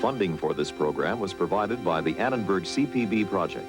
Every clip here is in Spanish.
Funding for this program was provided by the Annenberg CPB project.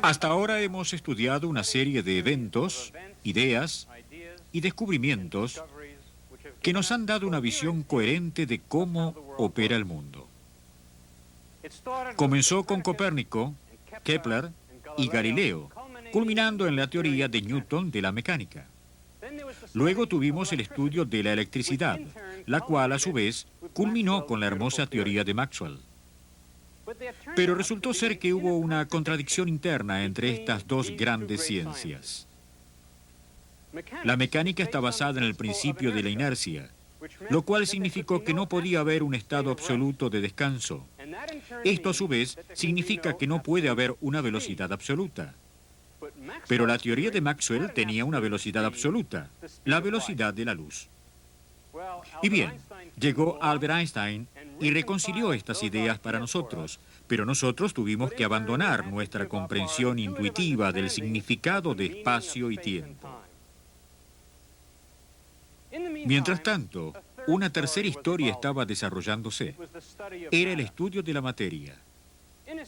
Hasta ahora hemos estudiado una serie de eventos, ideas y descubrimientos que nos han dado una visión coherente de cómo opera el mundo. Comenzó con Copérnico, Kepler y Galileo, culminando en la teoría de Newton de la mecánica. Luego tuvimos el estudio de la electricidad, la cual a su vez culminó con la hermosa teoría de Maxwell. Pero resultó ser que hubo una contradicción interna entre estas dos grandes ciencias. La mecánica está basada en el principio de la inercia, lo cual significó que no podía haber un estado absoluto de descanso. Esto a su vez significa que no puede haber una velocidad absoluta. Pero la teoría de Maxwell tenía una velocidad absoluta, la velocidad de la luz. Y bien, llegó Albert Einstein y reconcilió estas ideas para nosotros, pero nosotros tuvimos que abandonar nuestra comprensión intuitiva del significado de espacio y tiempo. Mientras tanto, una tercera historia estaba desarrollándose. Era el estudio de la materia.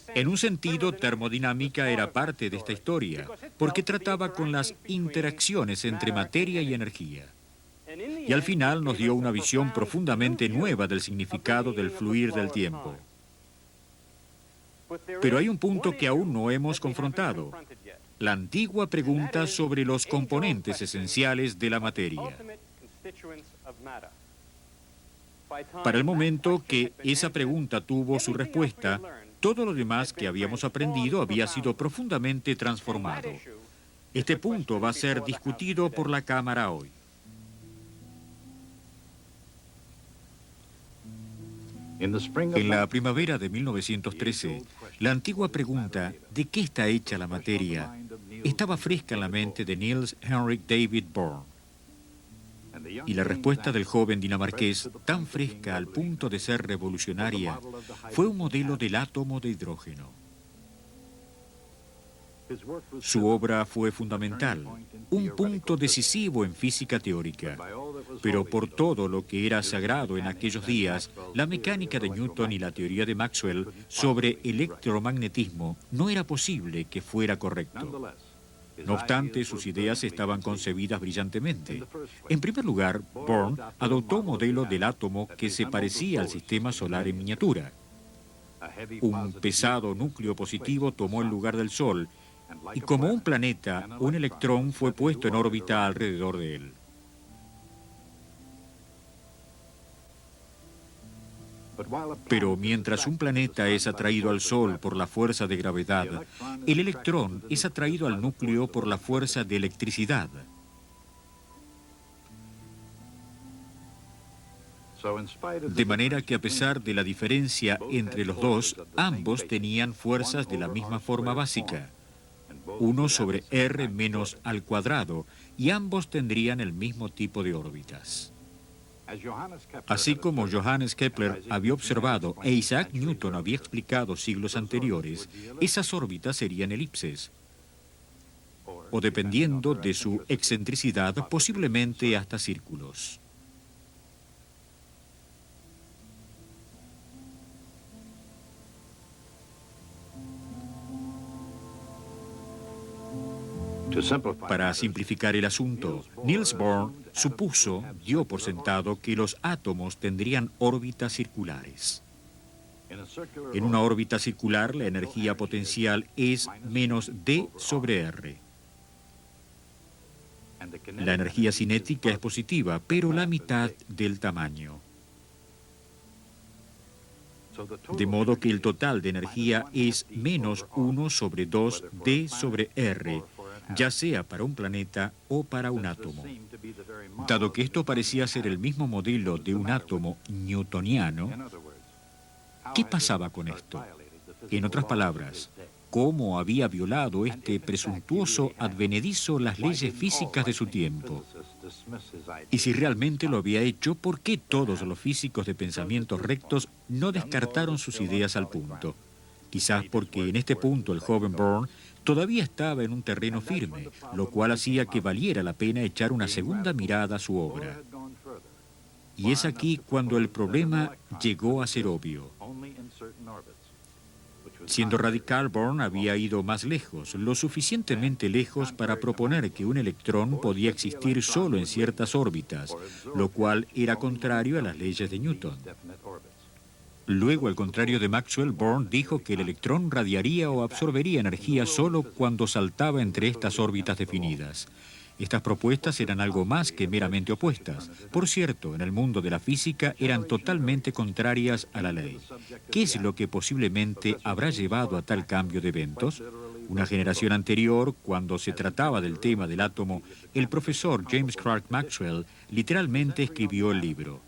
En un sentido, termodinámica era parte de esta historia, porque trataba con las interacciones entre materia y energía. Y al final nos dio una visión profundamente nueva del significado del fluir del tiempo. Pero hay un punto que aún no hemos confrontado: la antigua pregunta sobre los componentes esenciales de la materia. Para el momento que esa pregunta tuvo su respuesta, todo lo demás que habíamos aprendido había sido profundamente transformado. Este punto va a ser discutido por la Cámara hoy. En la primavera de 1913, la antigua pregunta ¿de qué está hecha la materia? Estaba fresca en la mente de Niels Henrik David Bohr. Y la respuesta del joven dinamarqués, tan fresca al punto de ser revolucionaria, fue un modelo del átomo de hidrógeno. Su obra fue fundamental, un punto decisivo en física teórica. Pero por todo lo que era sagrado en aquellos días, la mecánica de Newton y la teoría de Maxwell sobre electromagnetismo no era posible que fuera correcto. No obstante, sus ideas estaban concebidas brillantemente. En primer lugar, Bohr adoptó un modelo del átomo que se parecía al sistema solar en miniatura. Un pesado núcleo positivo tomó el lugar del Sol, y como un planeta, un electrón fue puesto en órbita alrededor de él. Pero mientras un planeta es atraído al Sol por la fuerza de gravedad, el electrón es atraído al núcleo por la fuerza de electricidad. De manera que a pesar de la diferencia entre los dos, ambos tenían fuerzas de la misma forma básica. 1 sobre r menos al cuadrado, y ambos tendrían el mismo tipo de órbitas. Así como Johannes Kepler había observado e Isaac Newton había explicado siglos anteriores, esas órbitas serían elipses, o dependiendo de su excentricidad, posiblemente hasta círculos. Para simplificar el asunto, Niels Bohr dio por sentado que los átomos tendrían órbitas circulares. En una órbita circular, la energía potencial es menos d sobre r. La energía cinética es positiva, pero la mitad del tamaño. De modo que el total de energía es menos 1 sobre 2 d sobre r, ya sea para un planeta o para un átomo. Dado que esto parecía ser el mismo modelo de un átomo newtoniano, ¿qué pasaba con esto? En otras palabras, ¿cómo había violado este presuntuoso advenedizo las leyes físicas de su tiempo? Y si realmente lo había hecho, ¿por qué todos los físicos de pensamientos rectos no descartaron sus ideas al punto? Quizás porque en este punto el joven Bohr todavía estaba en un terreno firme, lo cual hacía que valiera la pena echar una segunda mirada a su obra. Y es aquí cuando el problema llegó a ser obvio. Siendo radical, Bohr había ido más lejos, lo suficientemente lejos para proponer que un electrón podía existir solo en ciertas órbitas, lo cual era contrario a las leyes de Newton. Luego, al contrario de Maxwell, Bohr dijo que el electrón radiaría o absorbería energía solo cuando saltaba entre estas órbitas definidas. Estas propuestas eran algo más que meramente opuestas. Por cierto, en el mundo de la física eran totalmente contrarias a la ley. ¿Qué es lo que posiblemente habrá llevado a tal cambio de eventos? Una generación anterior, cuando se trataba del tema del átomo, el profesor James Clerk Maxwell literalmente escribió el libro.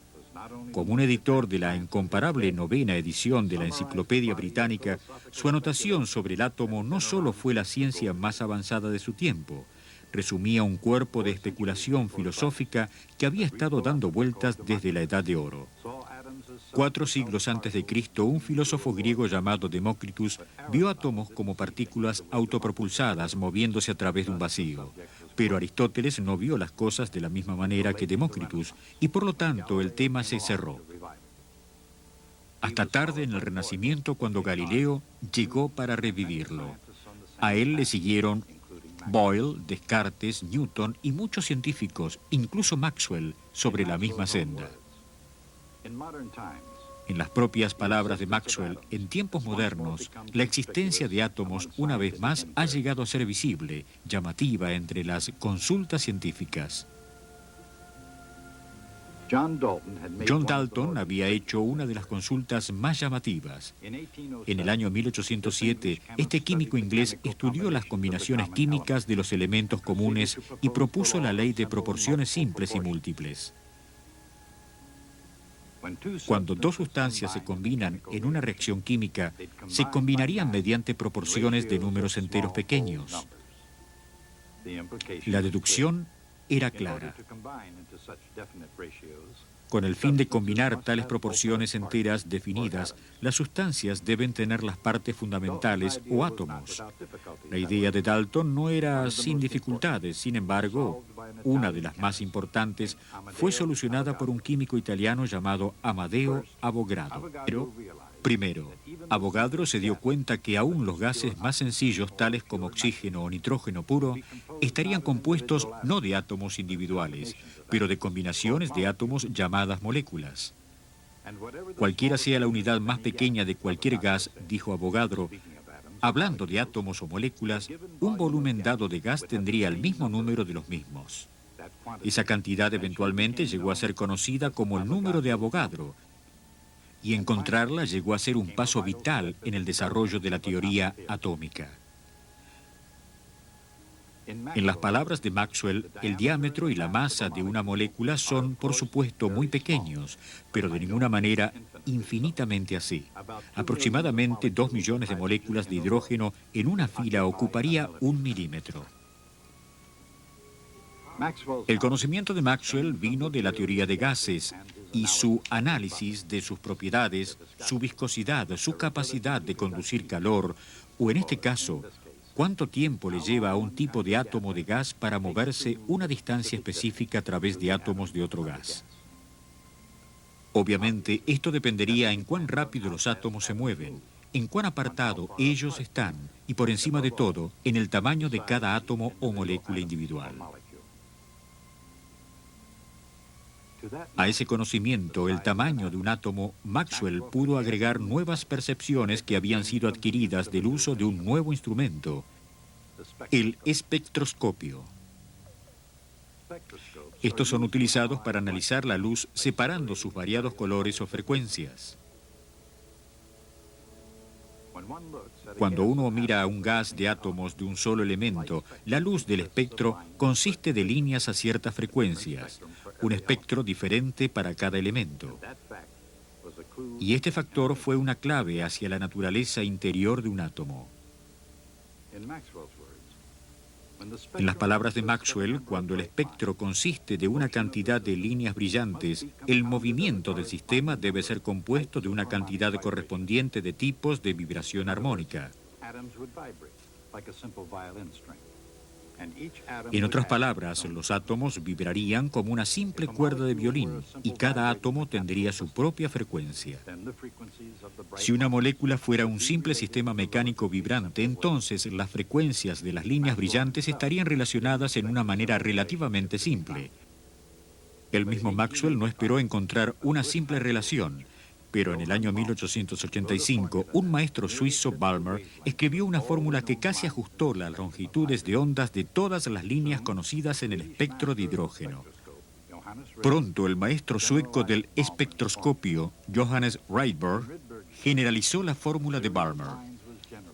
Como un editor de la incomparable 9ª edición de la Enciclopedia Británica, su anotación sobre el átomo no solo fue la ciencia más avanzada de su tiempo, resumía un cuerpo de especulación filosófica que había estado dando vueltas desde la Edad de Oro. 4 siglos antes de Cristo, un filósofo griego llamado Demócritus vio átomos como partículas autopropulsadas moviéndose a través de un vacío. Pero Aristóteles no vio las cosas de la misma manera que Demócritus y por lo tanto el tema se cerró. Hasta tarde en el Renacimiento, cuando Galileo llegó para revivirlo. A él le siguieron Boyle, Descartes, Newton y muchos científicos, incluso Maxwell, sobre la misma senda. En las propias palabras de Maxwell, en tiempos modernos, la existencia de átomos una vez más ha llegado a ser visible, llamativa entre las consultas científicas. John Dalton había hecho una de las consultas más llamativas. En el año 1807, este químico inglés estudió las combinaciones químicas de los elementos comunes y propuso la ley de proporciones simples y múltiples. Cuando dos sustancias se combinan en una reacción química, se combinarían mediante proporciones de números enteros pequeños. La deducción era clara. Con el fin de combinar tales proporciones enteras definidas, las sustancias deben tener las partes fundamentales o átomos. La idea de Dalton no era sin dificultades, sin embargo, una de las más importantes fue solucionada por un químico italiano llamado Amadeo Avogadro. Primero, Avogadro se dio cuenta que aún los gases más sencillos, tales como oxígeno o nitrógeno puro, estarían compuestos no de átomos individuales, pero de combinaciones de átomos llamadas moléculas. Cualquiera sea la unidad más pequeña de cualquier gas, dijo Avogadro, hablando de átomos o moléculas, un volumen dado de gas tendría el mismo número de los mismos. Esa cantidad eventualmente llegó a ser conocida como el número de Avogadro, y encontrarla llegó a ser un paso vital en el desarrollo de la teoría atómica. En las palabras de Maxwell, el diámetro y la masa de una molécula son, por supuesto, muy pequeños, pero de ninguna manera infinitamente así. Aproximadamente 2 millones de moléculas de hidrógeno en una fila ocuparía 1 milímetro. El conocimiento de Maxwell vino de la teoría de gases y su análisis de sus propiedades, su viscosidad, su capacidad de conducir calor, o en este caso, cuánto tiempo le lleva a un tipo de átomo de gas para moverse una distancia específica a través de átomos de otro gas. Obviamente, esto dependería en cuán rápido los átomos se mueven. en cuán apartado ellos están, y por encima de todo, en el tamaño de cada átomo o molécula individual. A ese conocimiento, el tamaño de un átomo, Maxwell pudo agregar nuevas percepciones que habían sido adquiridas del uso de un nuevo instrumento, el espectroscopio. Estos son utilizados para analizar la luz separando sus variados colores o frecuencias. Cuando uno mira a un gas de átomos de un solo elemento, la luz del espectro consiste de líneas a ciertas frecuencias, un espectro diferente para cada elemento. Y este factor fue una clave hacia la naturaleza interior de un átomo. En las palabras de Maxwell, cuando el espectro consiste de una cantidad de líneas brillantes, el movimiento del sistema debe ser compuesto de una cantidad correspondiente de tipos de vibración armónica. En otras palabras, los átomos vibrarían como una simple cuerda de violín y cada átomo tendría su propia frecuencia. Si una molécula fuera un simple sistema mecánico vibrante, entonces las frecuencias de las líneas brillantes estarían relacionadas en una manera relativamente simple. El mismo Maxwell no esperó encontrar una simple relación, pero en el año 1885, un maestro suizo, Balmer, escribió una fórmula que casi ajustó las longitudes de ondas de todas las líneas conocidas en el espectro de hidrógeno. Pronto, el maestro sueco del espectroscopio, Johannes Rydberg, generalizó la fórmula de Balmer.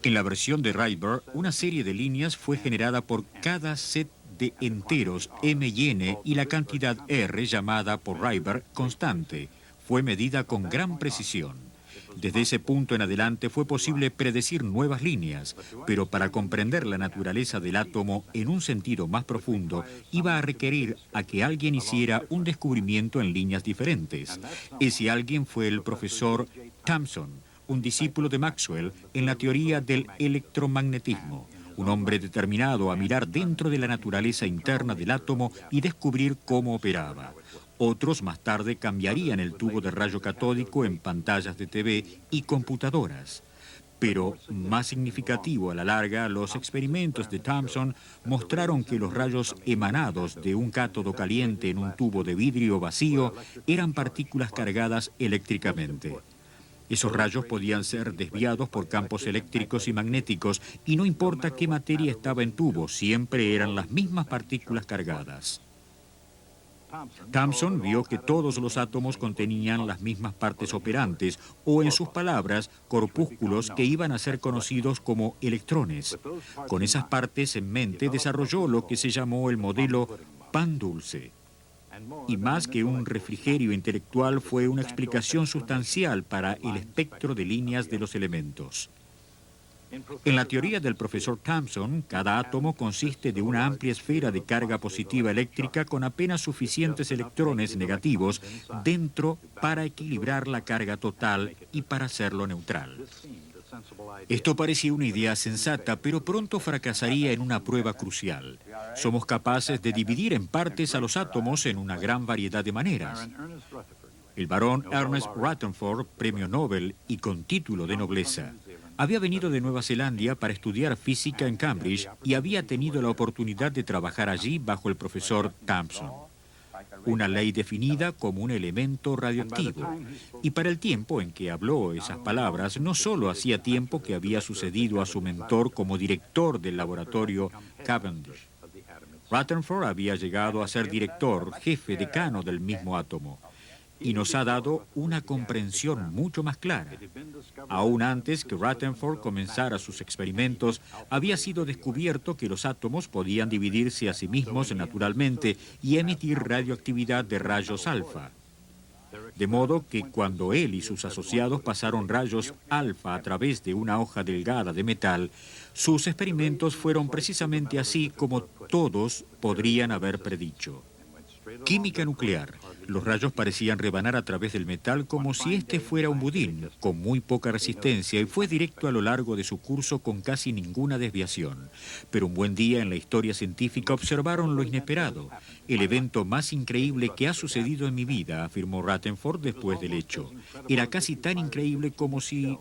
En la versión de Rydberg, una serie de líneas fue generada por cada set de enteros m y n y la cantidad r, llamada por Rydberg constante, fue medida con gran precisión. Desde ese punto en adelante fue posible predecir nuevas líneas, pero para comprender la naturaleza del átomo en un sentido más profundo, iba a requerir a que alguien hiciera un descubrimiento en líneas diferentes. Ese alguien fue el profesor Thomson, un discípulo de Maxwell en la teoría del electromagnetismo, un hombre determinado a mirar dentro de la naturaleza interna del átomo y descubrir cómo operaba. Otros más tarde cambiarían el tubo de rayo catódico en pantallas de TV y computadoras. Pero, más significativo a la larga, los experimentos de Thomson mostraron que los rayos emanados de un cátodo caliente en un tubo de vidrio vacío eran partículas cargadas eléctricamente. Esos rayos podían ser desviados por campos eléctricos y magnéticos, y no importa qué materia estaba en tubo, siempre eran las mismas partículas cargadas. Thomson vio que todos los átomos contenían las mismas partes operantes, o en sus palabras, corpúsculos que iban a ser conocidos como electrones. Con esas partes en mente desarrolló lo que se llamó el modelo pan dulce. Y más que un refrigerio intelectual, fue una explicación sustancial para el espectro de líneas de los elementos. En la teoría del profesor Thomson, cada átomo consiste de una amplia esfera de carga positiva eléctrica con apenas suficientes electrones negativos dentro para equilibrar la carga total y para hacerlo neutral. Esto parecía una idea sensata, pero pronto fracasaría en una prueba crucial. Somos capaces de dividir en partes a los átomos en una gran variedad de maneras. El barón Ernest Rutherford, premio Nobel y con título de nobleza, había venido de Nueva Zelanda para estudiar física en Cambridge y había tenido la oportunidad de trabajar allí bajo el profesor Thomson. Una ley definida como un elemento radioactivo. Y para el tiempo en que habló esas palabras, no solo hacía tiempo que había sucedido a su mentor como director del laboratorio Cavendish. Rutherford había llegado a ser director, jefe, decano del mismo átomo. Y nos ha dado una comprensión mucho más clara. Aún antes que Rutherford comenzara sus experimentos, había sido descubierto que los átomos podían dividirse a sí mismos naturalmente y emitir radioactividad de rayos alfa. De modo que cuando él y sus asociados pasaron rayos alfa a través de una hoja delgada de metal, sus experimentos fueron precisamente así como todos podrían haber predicho. Química nuclear. Los rayos parecían rebanar a través del metal como si este fuera un budín, con muy poca resistencia, y fue directo a lo largo de su curso con casi ninguna desviación. Pero un buen día en la historia científica observaron lo inesperado. El evento más increíble que ha sucedido en mi vida, afirmó Rutherford después del hecho. Era casi tan increíble como si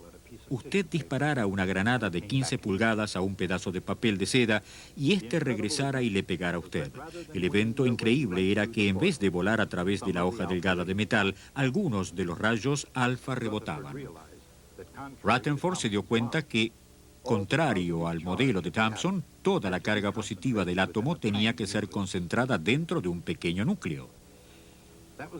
usted disparara una granada de 15 pulgadas a un pedazo de papel de seda y éste regresara y le pegara a usted. El evento increíble era que en vez de volar a través de la hoja delgada de metal, algunos de los rayos alfa rebotaban. Rutherford se dio cuenta que, contrario al modelo de Thomson, toda la carga positiva del átomo tenía que ser concentrada dentro de un pequeño núcleo.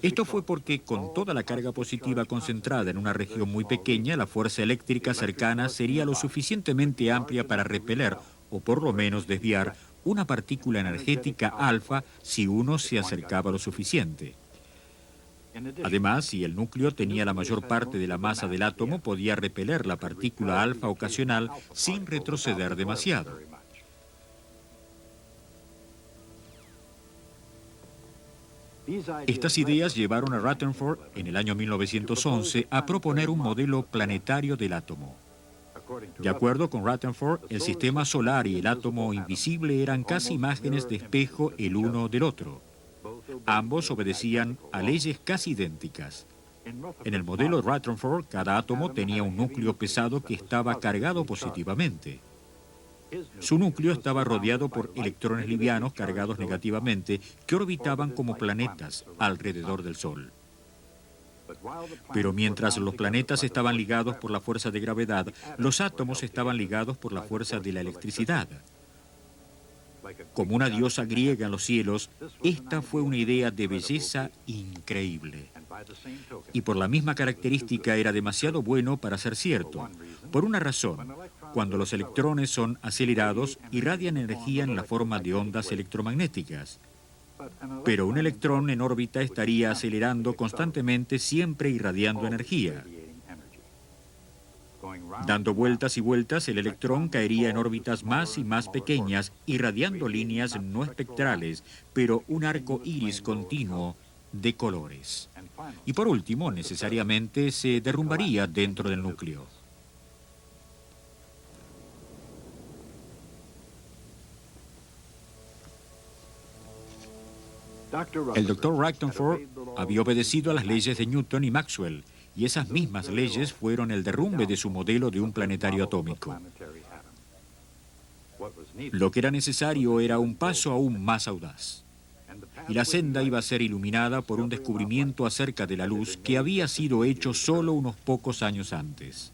Esto fue porque con toda la carga positiva concentrada en una región muy pequeña, la fuerza eléctrica cercana sería lo suficientemente amplia para repeler, o por lo menos desviar, una partícula energética alfa si uno se acercaba lo suficiente. Además, si el núcleo tenía la mayor parte de la masa del átomo, podía repeler la partícula alfa ocasional sin retroceder demasiado. Estas ideas llevaron a Rutherford, en el año 1911, a proponer un modelo planetario del átomo. De acuerdo con Rutherford, el sistema solar y el átomo invisible eran casi imágenes de espejo el uno del otro. Ambos obedecían a leyes casi idénticas. En el modelo de Rutherford, cada átomo tenía un núcleo pesado que estaba cargado positivamente. Su núcleo estaba rodeado por electrones livianos cargados negativamente que orbitaban como planetas alrededor del Sol. Pero mientras los planetas estaban ligados por la fuerza de gravedad, los átomos estaban ligados por la fuerza de la electricidad. Como una diosa griega en los cielos, esta fue una idea de belleza increíble. Y por la misma característica era demasiado bueno para ser cierto. Por una razón, cuando los electrones son acelerados, irradian energía en la forma de ondas electromagnéticas. Pero un electrón en órbita estaría acelerando constantemente, siempre irradiando energía. Dando vueltas y vueltas, el electrón caería en órbitas más y más pequeñas, irradiando líneas no espectrales, pero un arco iris continuo de colores. Y por último, necesariamente se derrumbaría dentro del núcleo. El Dr. Rutherford había obedecido a las leyes de Newton y Maxwell, y esas mismas leyes fueron el derrumbe de su modelo de un planetario atómico. Lo que era necesario era un paso aún más audaz. Y la senda iba a ser iluminada por un descubrimiento acerca de la luz que había sido hecho solo unos pocos años antes.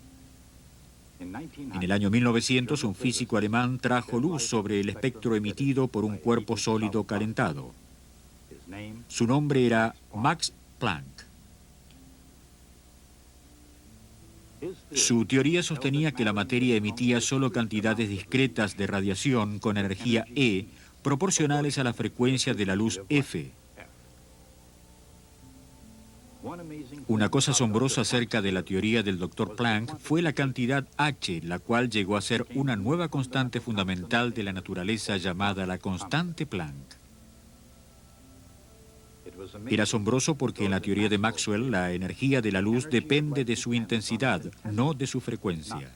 En el año 1900, un físico alemán trajo luz sobre el espectro emitido por un cuerpo sólido calentado. Su nombre era Max Planck. Su teoría sostenía que la materia emitía solo cantidades discretas de radiación con energía E proporcionales a la frecuencia de la luz F. Una cosa asombrosa acerca de la teoría del Dr. Planck fue la cantidad H, la cual llegó a ser una nueva constante fundamental de la naturaleza llamada la constante Planck. Era asombroso porque en la teoría de Maxwell la energía de la luz depende de su intensidad, no de su frecuencia.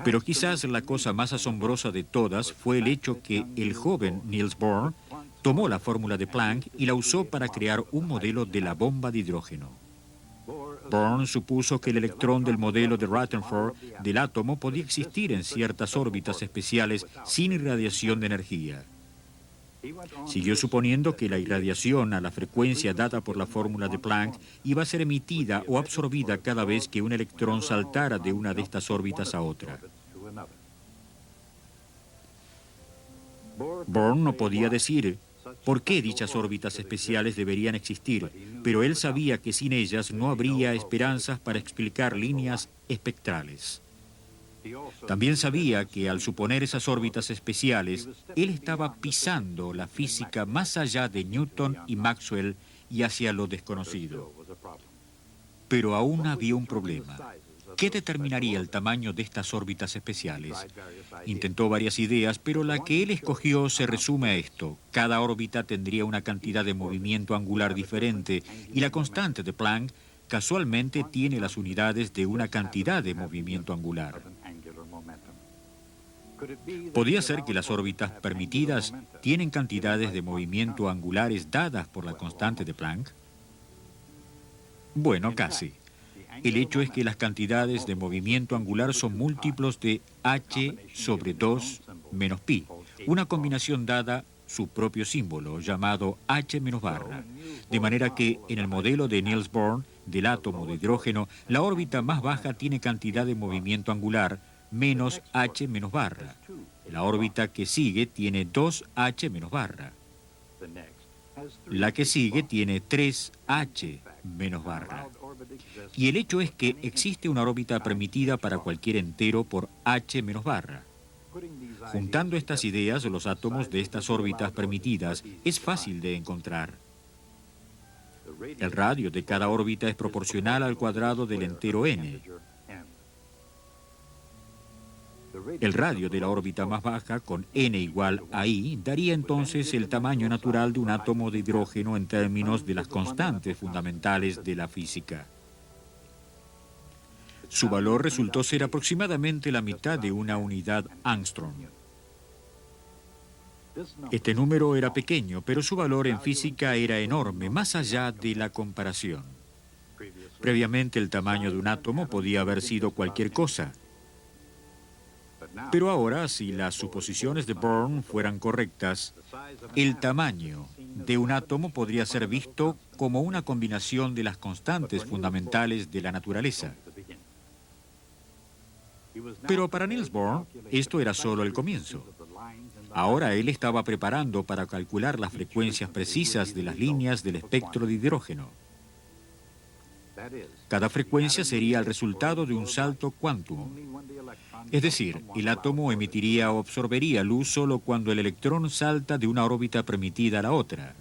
Pero quizás la cosa más asombrosa de todas fue el hecho que el joven Niels Bohr tomó la fórmula de Planck y la usó para crear un modelo de la bomba de hidrógeno. Bohr supuso que el electrón del modelo de Rutherford del átomo podía existir en ciertas órbitas especiales sin irradiación de energía. Siguió suponiendo que la irradiación a la frecuencia dada por la fórmula de Planck iba a ser emitida o absorbida cada vez que un electrón saltara de una de estas órbitas a otra. Bohr no podía decir por qué dichas órbitas especiales deberían existir, pero él sabía que sin ellas no habría esperanzas para explicar líneas espectrales. También sabía que al suponer esas órbitas especiales, él estaba pisando la física más allá de Newton y Maxwell y hacia lo desconocido. Pero aún había un problema. ¿Qué determinaría el tamaño de estas órbitas especiales? Intentó varias ideas, pero la que él escogió se resume a esto. Cada órbita tendría una cantidad de movimiento angular diferente y la constante de Planck casualmente tiene las unidades de una cantidad de movimiento angular. ¿Podía ser que las órbitas permitidas tienen cantidades de movimiento angulares dadas por la constante de Planck? Bueno, casi. El hecho es que las cantidades de movimiento angular son múltiplos de h sobre 2 menos pi, una combinación dada su propio símbolo, llamado h menos barra. De manera que en el modelo de Niels Bohr del átomo de hidrógeno, la órbita más baja tiene cantidad de movimiento angular menos h menos barra. La órbita que sigue tiene 2h menos barra. La que sigue tiene 3h menos barra. Y el hecho es que existe una órbita permitida para cualquier entero por h menos barra. Juntando estas ideas, los átomos de estas órbitas permitidas es fácil de encontrar. El radio de cada órbita es proporcional al cuadrado del entero n. El radio de la órbita más baja, con n igual a i, daría entonces el tamaño natural de un átomo de hidrógeno en términos de las constantes fundamentales de la física. Su valor resultó ser aproximadamente la mitad de una unidad Angstrom. Este número era pequeño, pero su valor en física era enorme, más allá de la comparación. Previamente, el tamaño de un átomo podía haber sido cualquier cosa. Pero ahora, si las suposiciones de Bohr fueran correctas, el tamaño de un átomo podría ser visto como una combinación de las constantes fundamentales de la naturaleza. Pero para Niels Bohr, esto era solo el comienzo. Ahora él estaba preparando para calcular las frecuencias precisas de las líneas del espectro de hidrógeno. Cada frecuencia sería el resultado de un salto quantum. Es decir, el átomo emitiría o absorbería luz solo cuando el electrón salta de una órbita permitida a la otra.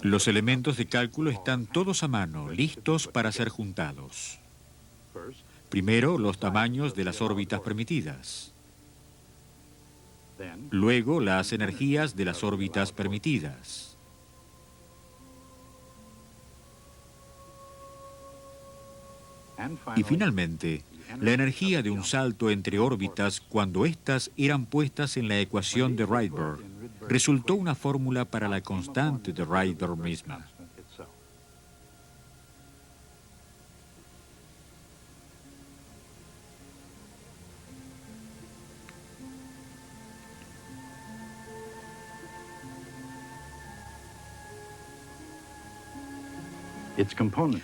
Los elementos de cálculo están todos a mano, listos para ser juntados. Primero, los tamaños de las órbitas permitidas. Luego, las energías de las órbitas permitidas. Y finalmente, la energía de un salto entre órbitas cuando éstas eran puestas en la ecuación de Rydberg. Resultó una fórmula para la constante de Rydberg misma.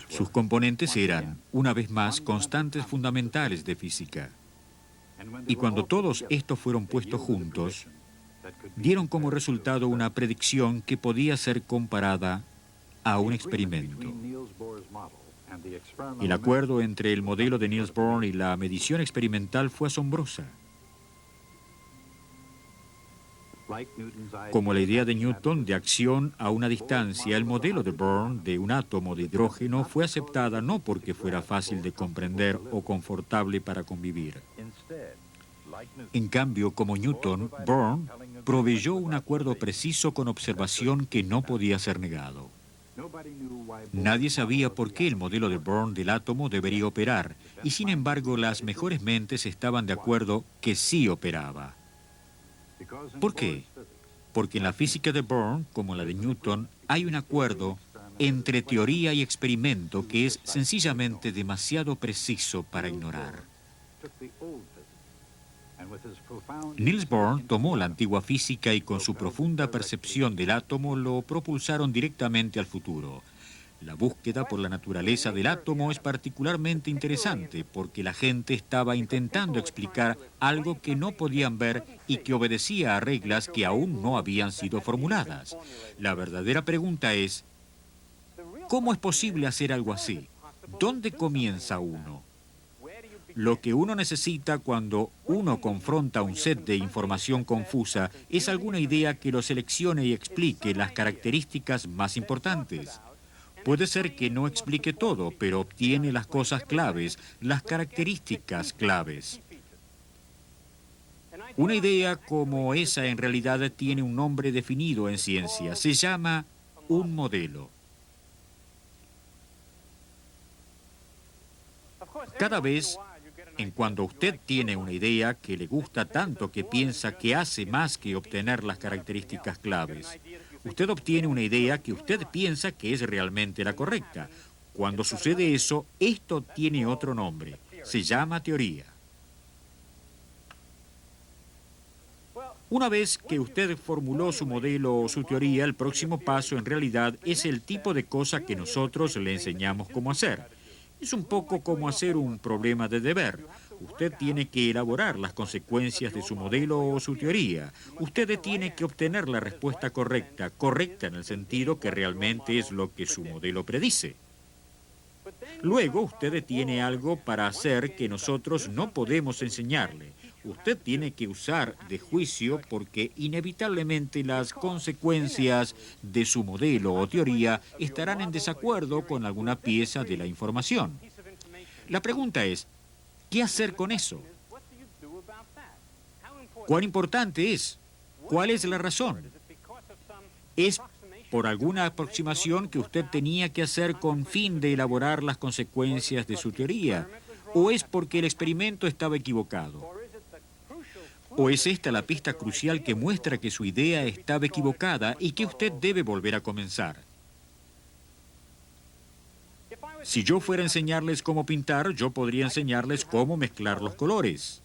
Sus componentes eran, una vez más, constantes fundamentales de física. Y cuando todos estos fueron puestos juntos, dieron como resultado una predicción que podía ser comparada a un experimento. El acuerdo entre el modelo de Niels Bohr y la medición experimental fue asombrosa. Como la idea de Newton de acción a una distancia, el modelo de Bohr de un átomo de hidrógeno fue aceptada no porque fuera fácil de comprender o confortable para convivir. En cambio, como Newton, Bohr proveyó un acuerdo preciso con observación que no podía ser negado. Nadie sabía por qué el modelo de Bohr del átomo debería operar, y sin embargo las mejores mentes estaban de acuerdo que sí operaba. ¿Por qué? Porque en la física de Bohr, como la de Newton, hay un acuerdo entre teoría y experimento que es sencillamente demasiado preciso para ignorar. Niels Bohr tomó la antigua física y con su profunda percepción del átomo lo propulsaron directamente al futuro. La búsqueda por la naturaleza del átomo es particularmente interesante porque la gente estaba intentando explicar algo que no podían ver y que obedecía a reglas que aún no habían sido formuladas. La verdadera pregunta es, ¿cómo es posible hacer algo así? ¿Dónde comienza uno? Lo que uno necesita cuando uno confronta un set de información confusa es alguna idea que lo seleccione y explique las características más importantes. Puede ser que no explique todo, pero obtiene las cosas claves, las características claves. Una idea como esa en realidad tiene un nombre definido en ciencia. Se llama un modelo. Cada vez en cuando usted tiene una idea que le gusta tanto que piensa que hace más que obtener las características claves. Usted obtiene una idea que usted piensa que es realmente la correcta. Cuando sucede eso, esto tiene otro nombre. Se llama teoría. Una vez que usted formuló su modelo o su teoría, el próximo paso en realidad es el tipo de cosa que nosotros le enseñamos cómo hacer. Es un poco como hacer un problema de deber. Usted tiene que elaborar las consecuencias de su modelo o su teoría. Usted tiene que obtener la respuesta correcta, correcta en el sentido que realmente es lo que su modelo predice. Luego usted tiene algo para hacer que nosotros no podemos enseñarle. Usted tiene que usar de juicio porque inevitablemente las consecuencias de su modelo o teoría estarán en desacuerdo con alguna pieza de la información. La pregunta es, ¿qué hacer con eso? ¿Cuán importante es? ¿Cuál es la razón? ¿Es por alguna aproximación que usted tenía que hacer con fin de elaborar las consecuencias de su teoría? ¿O es porque el experimento estaba equivocado? ¿O es esta la pista crucial que muestra que su idea estaba equivocada y que usted debe volver a comenzar? Si yo fuera a enseñarles cómo pintar, yo podría enseñarles cómo mezclar los colores.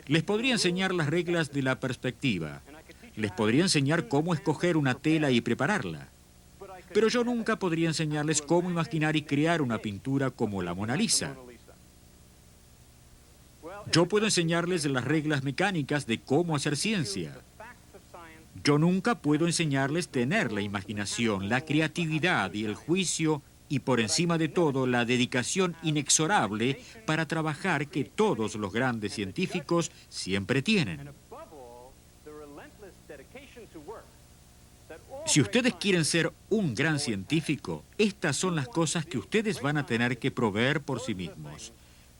Les podría enseñar las reglas de la perspectiva. Les podría enseñar cómo escoger una tela y prepararla. Pero yo nunca podría enseñarles cómo imaginar y crear una pintura como la Mona Lisa. Yo puedo enseñarles las reglas mecánicas de cómo hacer ciencia. Yo nunca puedo enseñarles tener la imaginación, la creatividad y el juicio y por encima de todo la dedicación inexorable para trabajar que todos los grandes científicos siempre tienen. Si ustedes quieren ser un gran científico, estas son las cosas que ustedes van a tener que proveer por sí mismos.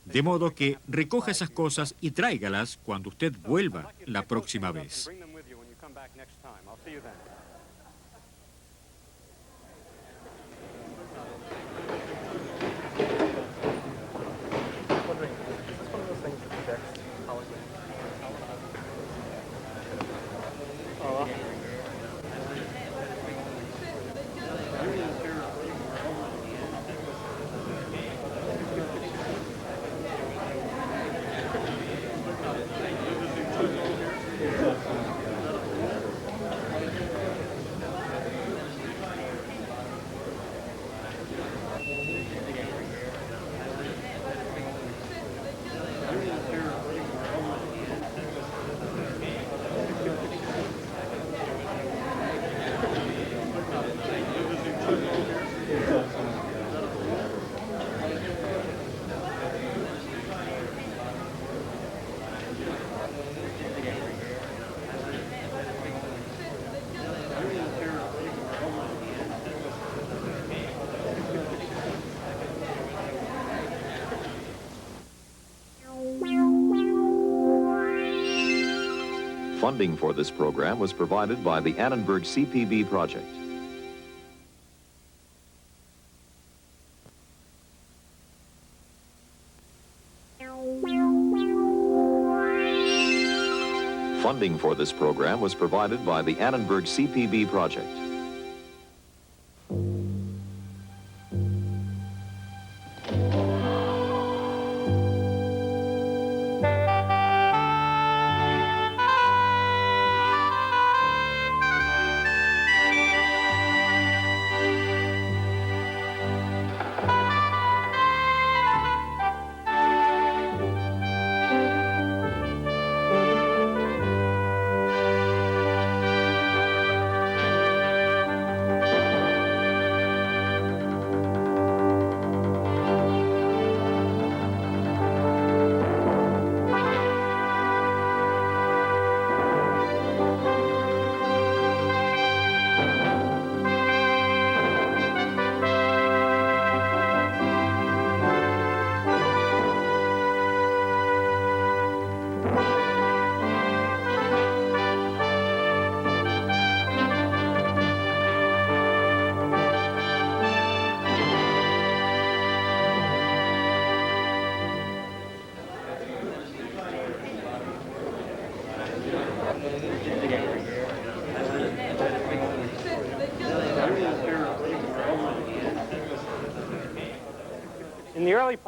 De modo que recoja esas cosas y tráigalas cuando usted vuelva la próxima vez. Funding for this program was provided by the Annenberg CPB project. Funding for this program was provided by the Annenberg CPB project.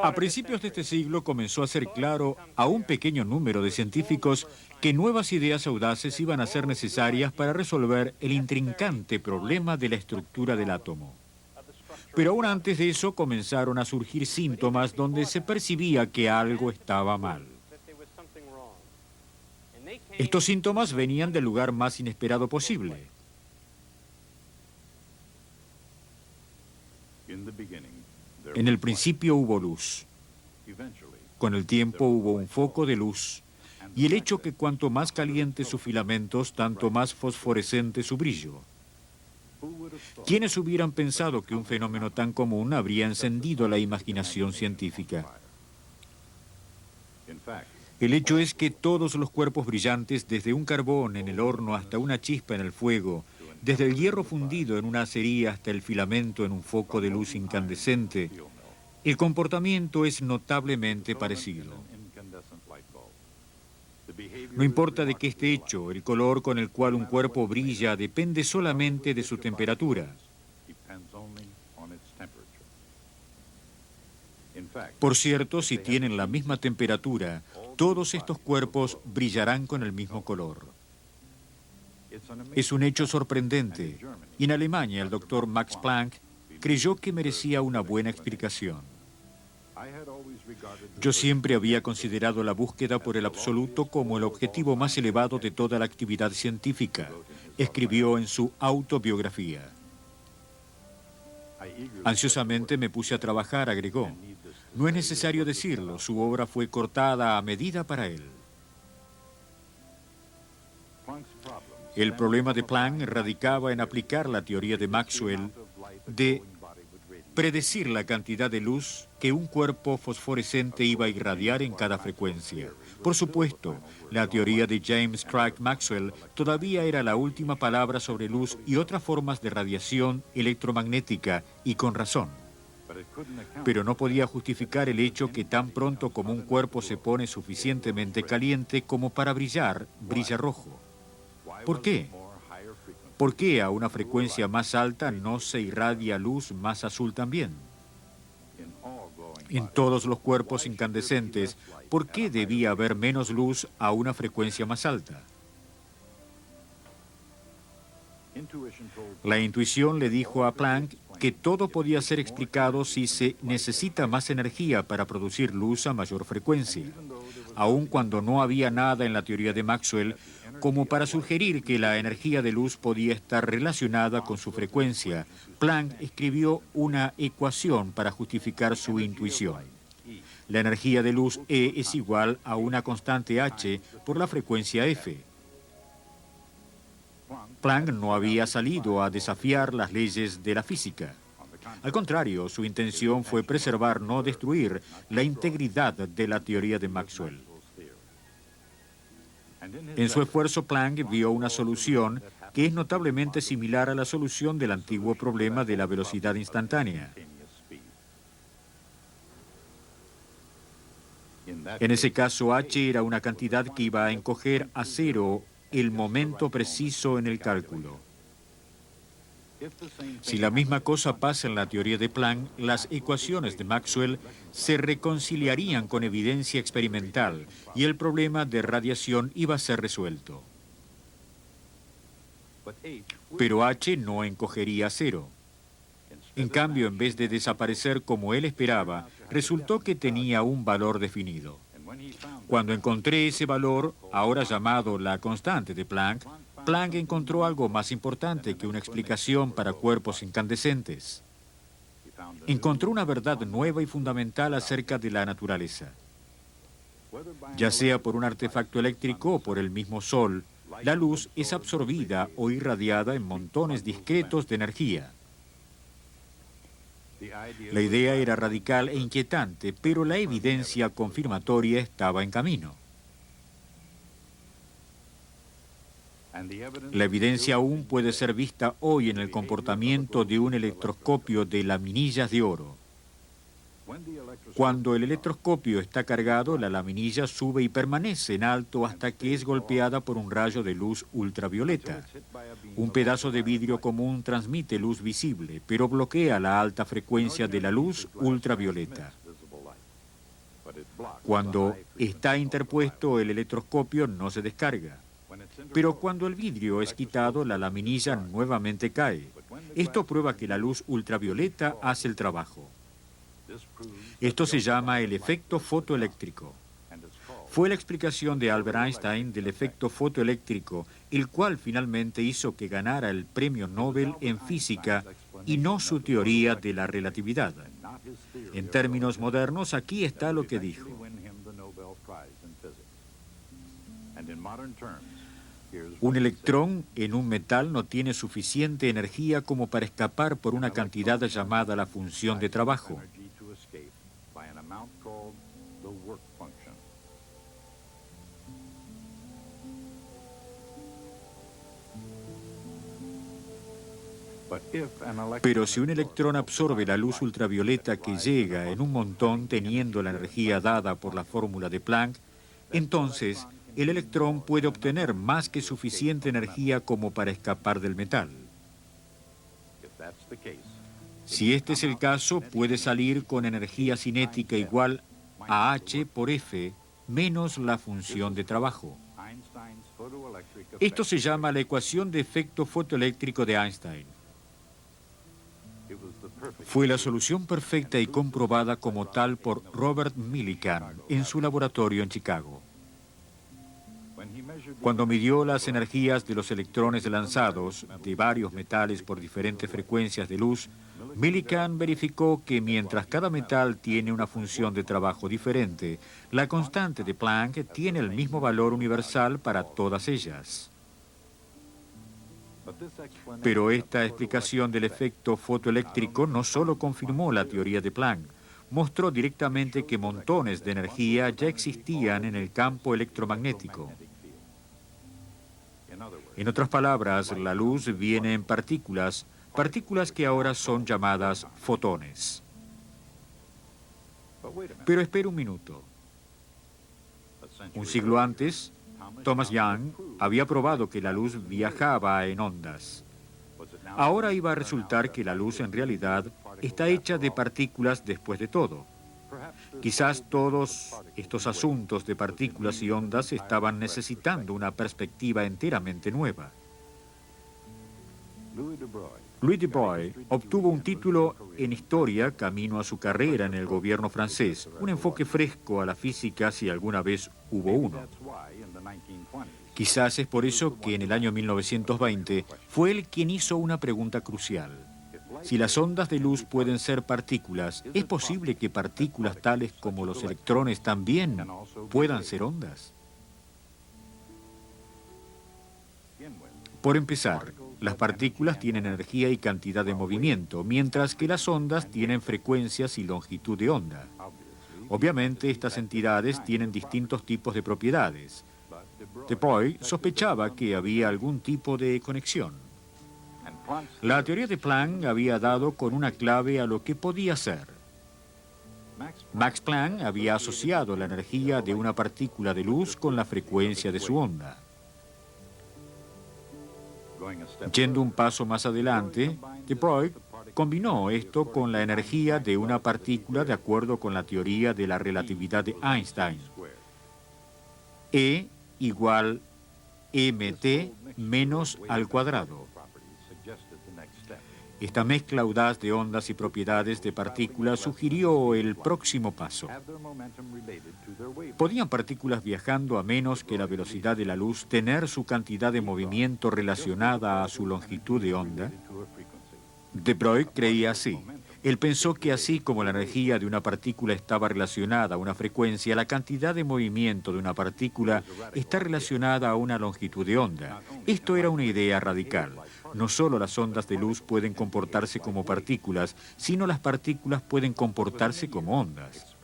A principios de este siglo comenzó a ser claro a un pequeño número de científicos que nuevas ideas audaces iban a ser necesarias para resolver el intrincante problema de la estructura del átomo. Pero aún antes de eso comenzaron a surgir síntomas donde se percibía que algo estaba mal. Estos síntomas venían del lugar más inesperado posible. En el principio hubo luz. Con el tiempo hubo un foco de luz y el hecho que cuanto más calientes sus filamentos, tanto más fosforescente su brillo. ¿Quiénes hubieran pensado que un fenómeno tan común habría encendido la imaginación científica? El hecho es que todos los cuerpos brillantes, desde un carbón en el horno hasta una chispa en el fuego, desde el hierro fundido en una acería hasta el filamento en un foco de luz incandescente, el comportamiento es notablemente parecido. No importa de qué esté hecho, el color con el cual un cuerpo brilla depende solamente de su temperatura. Por cierto, si tienen la misma temperatura, todos estos cuerpos brillarán con el mismo color. Es un hecho sorprendente, y en Alemania el doctor Max Planck creyó que merecía una buena explicación. Yo siempre había considerado la búsqueda por el absoluto como el objetivo más elevado de toda la actividad científica, escribió en su autobiografía. Ansiosamente me puse a trabajar, agregó. No es necesario decirlo, su obra fue cortada a medida para él. El problema de Planck radicaba en aplicar la teoría de Maxwell de predecir la cantidad de luz que un cuerpo fosforescente iba a irradiar en cada frecuencia. Por supuesto, la teoría de James Clerk Maxwell todavía era la última palabra sobre luz y otras formas de radiación electromagnética, y con razón. Pero no podía justificar el hecho que tan pronto como un cuerpo se pone suficientemente caliente como para brillar, brilla rojo. ¿Por qué? ¿Por qué a una frecuencia más alta no se irradia luz más azul también? En todos los cuerpos incandescentes, ¿por qué debía haber menos luz a una frecuencia más alta? La intuición le dijo a Planck que todo podía ser explicado si se necesita más energía para producir luz a mayor frecuencia, aun cuando no había nada en la teoría de Maxwell como para sugerir que la energía de luz podía estar relacionada con su frecuencia. Planck escribió una ecuación para justificar su intuición. La energía de luz E es igual a una constante H por la frecuencia F. Planck no había salido a desafiar las leyes de la física. Al contrario, su intención fue preservar, no destruir, la integridad de la teoría de Maxwell. En su esfuerzo, Planck vio una solución que es notablemente similar a la solución del antiguo problema de la velocidad instantánea. En ese caso, H era una cantidad que iba a encoger a cero el momento preciso en el cálculo. Si la misma cosa pasa en la teoría de Planck, las ecuaciones de Maxwell se reconciliarían con evidencia experimental y el problema de radiación iba a ser resuelto. Pero H no encogería a cero. En cambio, en vez de desaparecer como él esperaba, resultó que tenía un valor definido. Cuando encontré ese valor, ahora llamado la constante de Planck, Planck encontró algo más importante que una explicación para cuerpos incandescentes. Encontró una verdad nueva y fundamental acerca de la naturaleza. Ya sea por un artefacto eléctrico o por el mismo Sol, la luz es absorbida o irradiada en montones discretos de energía. La idea era radical e inquietante, pero la evidencia confirmatoria estaba en camino. La evidencia aún puede ser vista hoy en el comportamiento de un electroscopio de laminillas de oro. Cuando el electroscopio está cargado, la laminilla sube y permanece en alto hasta que es golpeada por un rayo de luz ultravioleta. Un pedazo de vidrio común transmite luz visible, pero bloquea la alta frecuencia de la luz ultravioleta. Cuando está interpuesto, el electroscopio no se descarga. Pero cuando el vidrio es quitado, la laminilla nuevamente cae. Esto prueba que la luz ultravioleta hace el trabajo. Esto se llama el efecto fotoeléctrico. Fue la explicación de Albert Einstein del efecto fotoeléctrico, el cual finalmente hizo que ganara el premio Nobel en física y no su teoría de la relatividad. En términos modernos, aquí está lo que dijo. Un electrón en un metal no tiene suficiente energía como para escapar por una cantidad llamada la función de trabajo. Pero si un electrón absorbe la luz ultravioleta que llega en un montón teniendo la energía dada por la fórmula de Planck, entonces el electrón puede obtener más que suficiente energía como para escapar del metal. Si este es el caso, puede salir con energía cinética igual a H por F menos la función de trabajo. Esto se llama la ecuación de efecto fotoeléctrico de Einstein. Fue la solución perfecta y comprobada como tal por Robert Millikan en su laboratorio en Chicago. Cuando midió las energías de los electrones lanzados de varios metales por diferentes frecuencias de luz, Millikan verificó que mientras cada metal tiene una función de trabajo diferente, la constante de Planck tiene el mismo valor universal para todas ellas. Pero esta explicación del efecto fotoeléctrico no solo confirmó la teoría de Planck, mostró directamente que montones de energía ya existían en el campo electromagnético. En otras palabras, la luz viene en partículas que ahora son llamadas fotones. Pero espera un minuto. Un siglo antes, Thomas Young había probado que la luz viajaba en ondas. Ahora iba a resultar que la luz en realidad está hecha de partículas después de todo. Quizás todos estos asuntos de partículas y ondas estaban necesitando una perspectiva enteramente nueva. Louis de Broglie obtuvo un título en historia camino a su carrera en el gobierno francés, un enfoque fresco a la física si alguna vez hubo uno. Quizás es por eso que en el año 1920 fue él quien hizo una pregunta crucial. Si las ondas de luz pueden ser partículas, ¿es posible que partículas tales como los electrones también puedan ser ondas? Por empezar, las partículas tienen energía y cantidad de movimiento, mientras que las ondas tienen frecuencias y longitud de onda. Obviamente, estas entidades tienen distintos tipos de propiedades. De Broglie sospechaba que había algún tipo de conexión. La teoría de Planck había dado con una clave a lo que podía ser. Max Planck había asociado la energía de una partícula de luz con la frecuencia de su onda. Yendo un paso más adelante, de Broglie combinó esto con la energía de una partícula de acuerdo con la teoría de la relatividad de Einstein. E igual mt menos al cuadrado. Esta mezcla audaz de ondas y propiedades de partículas sugirió el próximo paso. ¿Podían partículas viajando a menos que la velocidad de la luz tener su cantidad de movimiento relacionada a su longitud de onda? De Broglie creía así. Él pensó que así como la energía de una partícula estaba relacionada a una frecuencia, la cantidad de movimiento de una partícula está relacionada a una longitud de onda. Esto era una idea radical. No solo las ondas de luz pueden comportarse como partículas, sino las partículas pueden comportarse como ondas.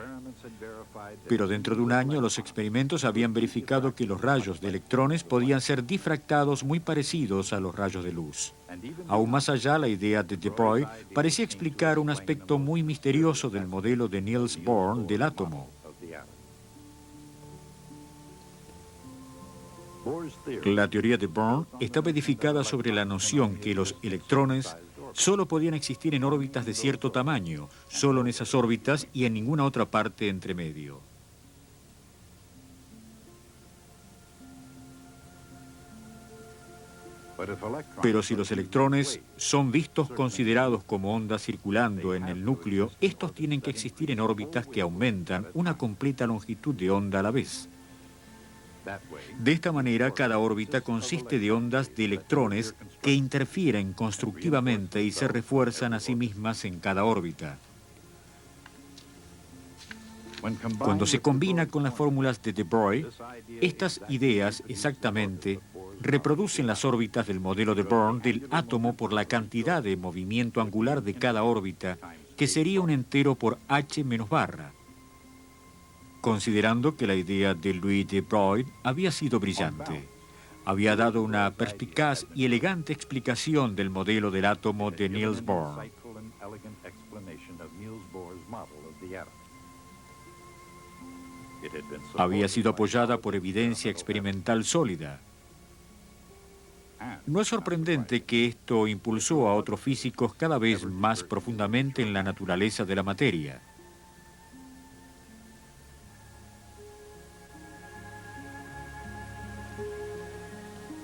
Pero dentro de un año los experimentos habían verificado que los rayos de electrones podían ser difractados muy parecidos a los rayos de luz. Aún más allá, la idea de Broglie parecía explicar un aspecto muy misterioso del modelo de Niels Bohr del átomo. La teoría de Bohr estaba edificada sobre la noción que los electrones solo podían existir en órbitas de cierto tamaño, solo en esas órbitas y en ninguna otra parte entre medio. Pero si los electrones son vistos considerados como ondas circulando en el núcleo, estos tienen que existir en órbitas que aumentan una completa longitud de onda a la vez. De esta manera, cada órbita consiste de ondas de electrones que interfieren constructivamente y se refuerzan a sí mismas en cada órbita. Cuando se combina con las fórmulas de de Broglie, estas ideas exactamente reproducen las órbitas del modelo de Born del átomo por la cantidad de movimiento angular de cada órbita, que sería un entero por h menos barra. Considerando que la idea de Louis de Broglie había sido brillante, había dado una perspicaz y elegante explicación del modelo del átomo de Niels Bohr. Había sido apoyada por evidencia experimental sólida. No es sorprendente que esto impulsó a otros físicos cada vez más profundamente en la naturaleza de la materia.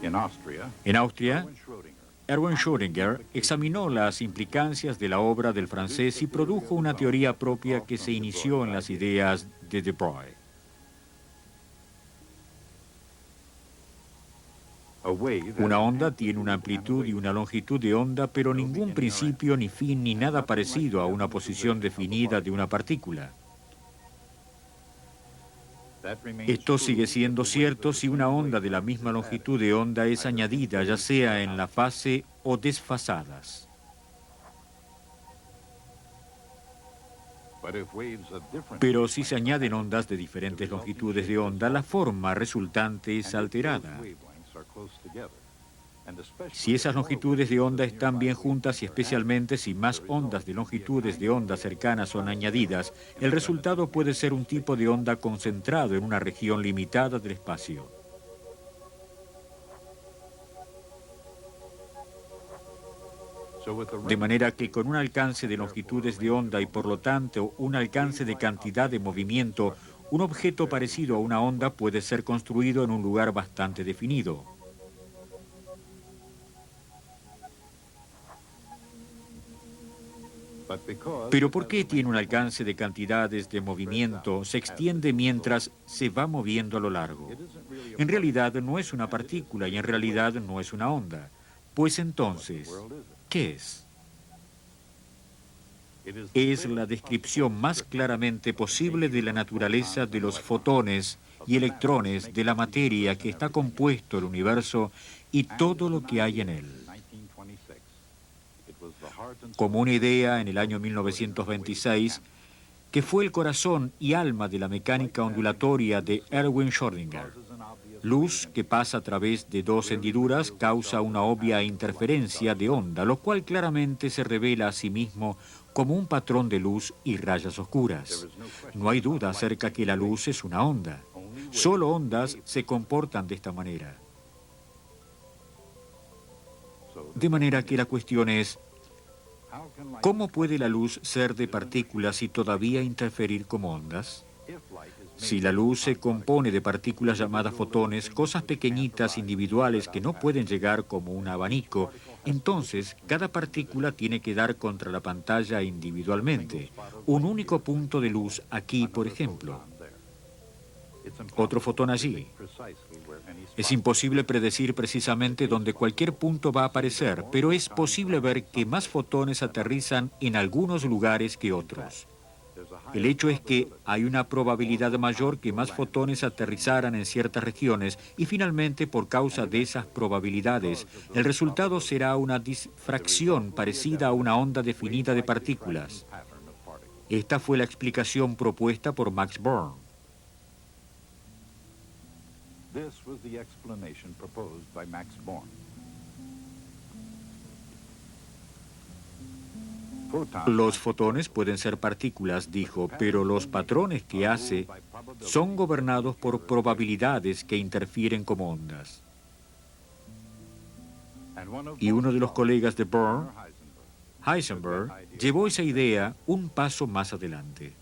En Austria, Erwin Schrödinger examinó las implicancias de la obra del francés y produjo una teoría propia que se inició en las ideas de de Broglie. Una onda tiene una amplitud y una longitud de onda, pero ningún principio, ni fin, ni nada parecido a una posición definida de una partícula. Esto sigue siendo cierto si una onda de la misma longitud de onda es añadida, ya sea en la fase o desfasadas. Pero si se añaden ondas de diferentes longitudes de onda, la forma resultante es alterada. Si esas longitudes de onda están bien juntas y especialmente si más ondas de longitudes de onda cercanas son añadidas, el resultado puede ser un tipo de onda concentrado en una región limitada del espacio. De manera que con un alcance de longitudes de onda y por lo tanto un alcance de cantidad de movimiento, un objeto parecido a una onda puede ser construido en un lugar bastante definido. Pero ¿por qué tiene un alcance de cantidades de movimiento? Se extiende mientras se va moviendo a lo largo. En realidad no es una partícula y en realidad no es una onda. Pues entonces, ¿qué es? Es la descripción más claramente posible de la naturaleza de los fotones y electrones de la materia que está compuesto el universo y todo lo que hay en él. Como una idea en el año 1926, que fue el corazón y alma de la mecánica ondulatoria de Erwin Schrödinger. Luz que pasa a través de dos hendiduras causa una obvia interferencia de onda, lo cual claramente se revela a sí mismo como un patrón de luz y rayas oscuras. No hay duda acerca que la luz es una onda. Solo ondas se comportan de esta manera. De manera que la cuestión es, ¿cómo puede la luz ser de partículas y todavía interferir como ondas? Si la luz se compone de partículas llamadas fotones, cosas pequeñitas individuales que no pueden llegar como un abanico, entonces cada partícula tiene que dar contra la pantalla individualmente. Un único punto de luz aquí, por ejemplo. Otro fotón allí. Es imposible predecir precisamente dónde cualquier punto va a aparecer, pero es posible ver que más fotones aterrizan en algunos lugares que otros. El hecho es que hay una probabilidad mayor que más fotones aterrizaran en ciertas regiones y finalmente, por causa de esas probabilidades, el resultado será una difracción parecida a una onda definida de partículas. Esta fue la explicación propuesta por Max Born. This was the explanation proposed by Max Born. Los fotones pueden ser partículas, dijo, pero los patrones que hace son gobernados por probabilidades que interfieren como ondas. Y uno de los colegas de Born, Heisenberg, llevó esa idea un paso más adelante.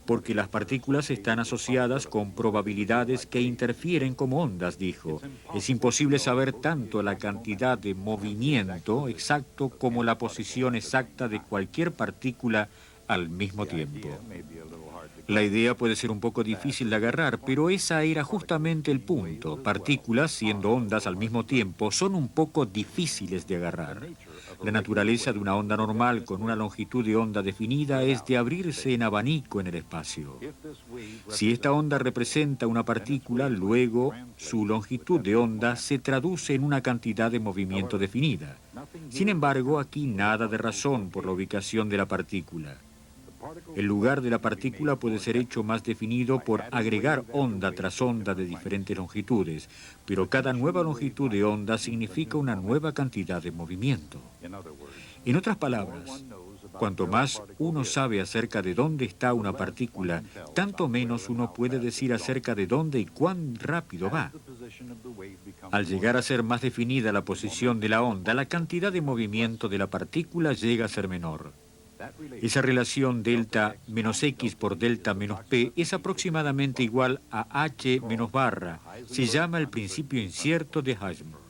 Porque las partículas están asociadas con probabilidades que interfieren como ondas, dijo. Es imposible saber tanto la cantidad de movimiento exacto como la posición exacta de cualquier partícula al mismo tiempo. La idea puede ser un poco difícil de agarrar, pero esa era justamente el punto. Partículas, siendo ondas al mismo tiempo, son un poco difíciles de agarrar. La naturaleza de una onda normal con una longitud de onda definida es de abrirse en abanico en el espacio. Si esta onda representa una partícula, luego su longitud de onda se traduce en una cantidad de movimiento definida. Sin embargo, aquí nada de razón por la ubicación de la partícula. El lugar de la partícula puede ser hecho más definido por agregar onda tras onda de diferentes longitudes, pero cada nueva longitud de onda significa una nueva cantidad de movimiento. En otras palabras, cuanto más uno sabe acerca de dónde está una partícula, tanto menos uno puede decir acerca de dónde y cuán rápido va. Al llegar a ser más definida la posición de la onda, la cantidad de movimiento de la partícula llega a ser menor. Esa relación delta menos x por delta menos p es aproximadamente igual a h menos barra. Se llama el principio incierto de Heisenberg.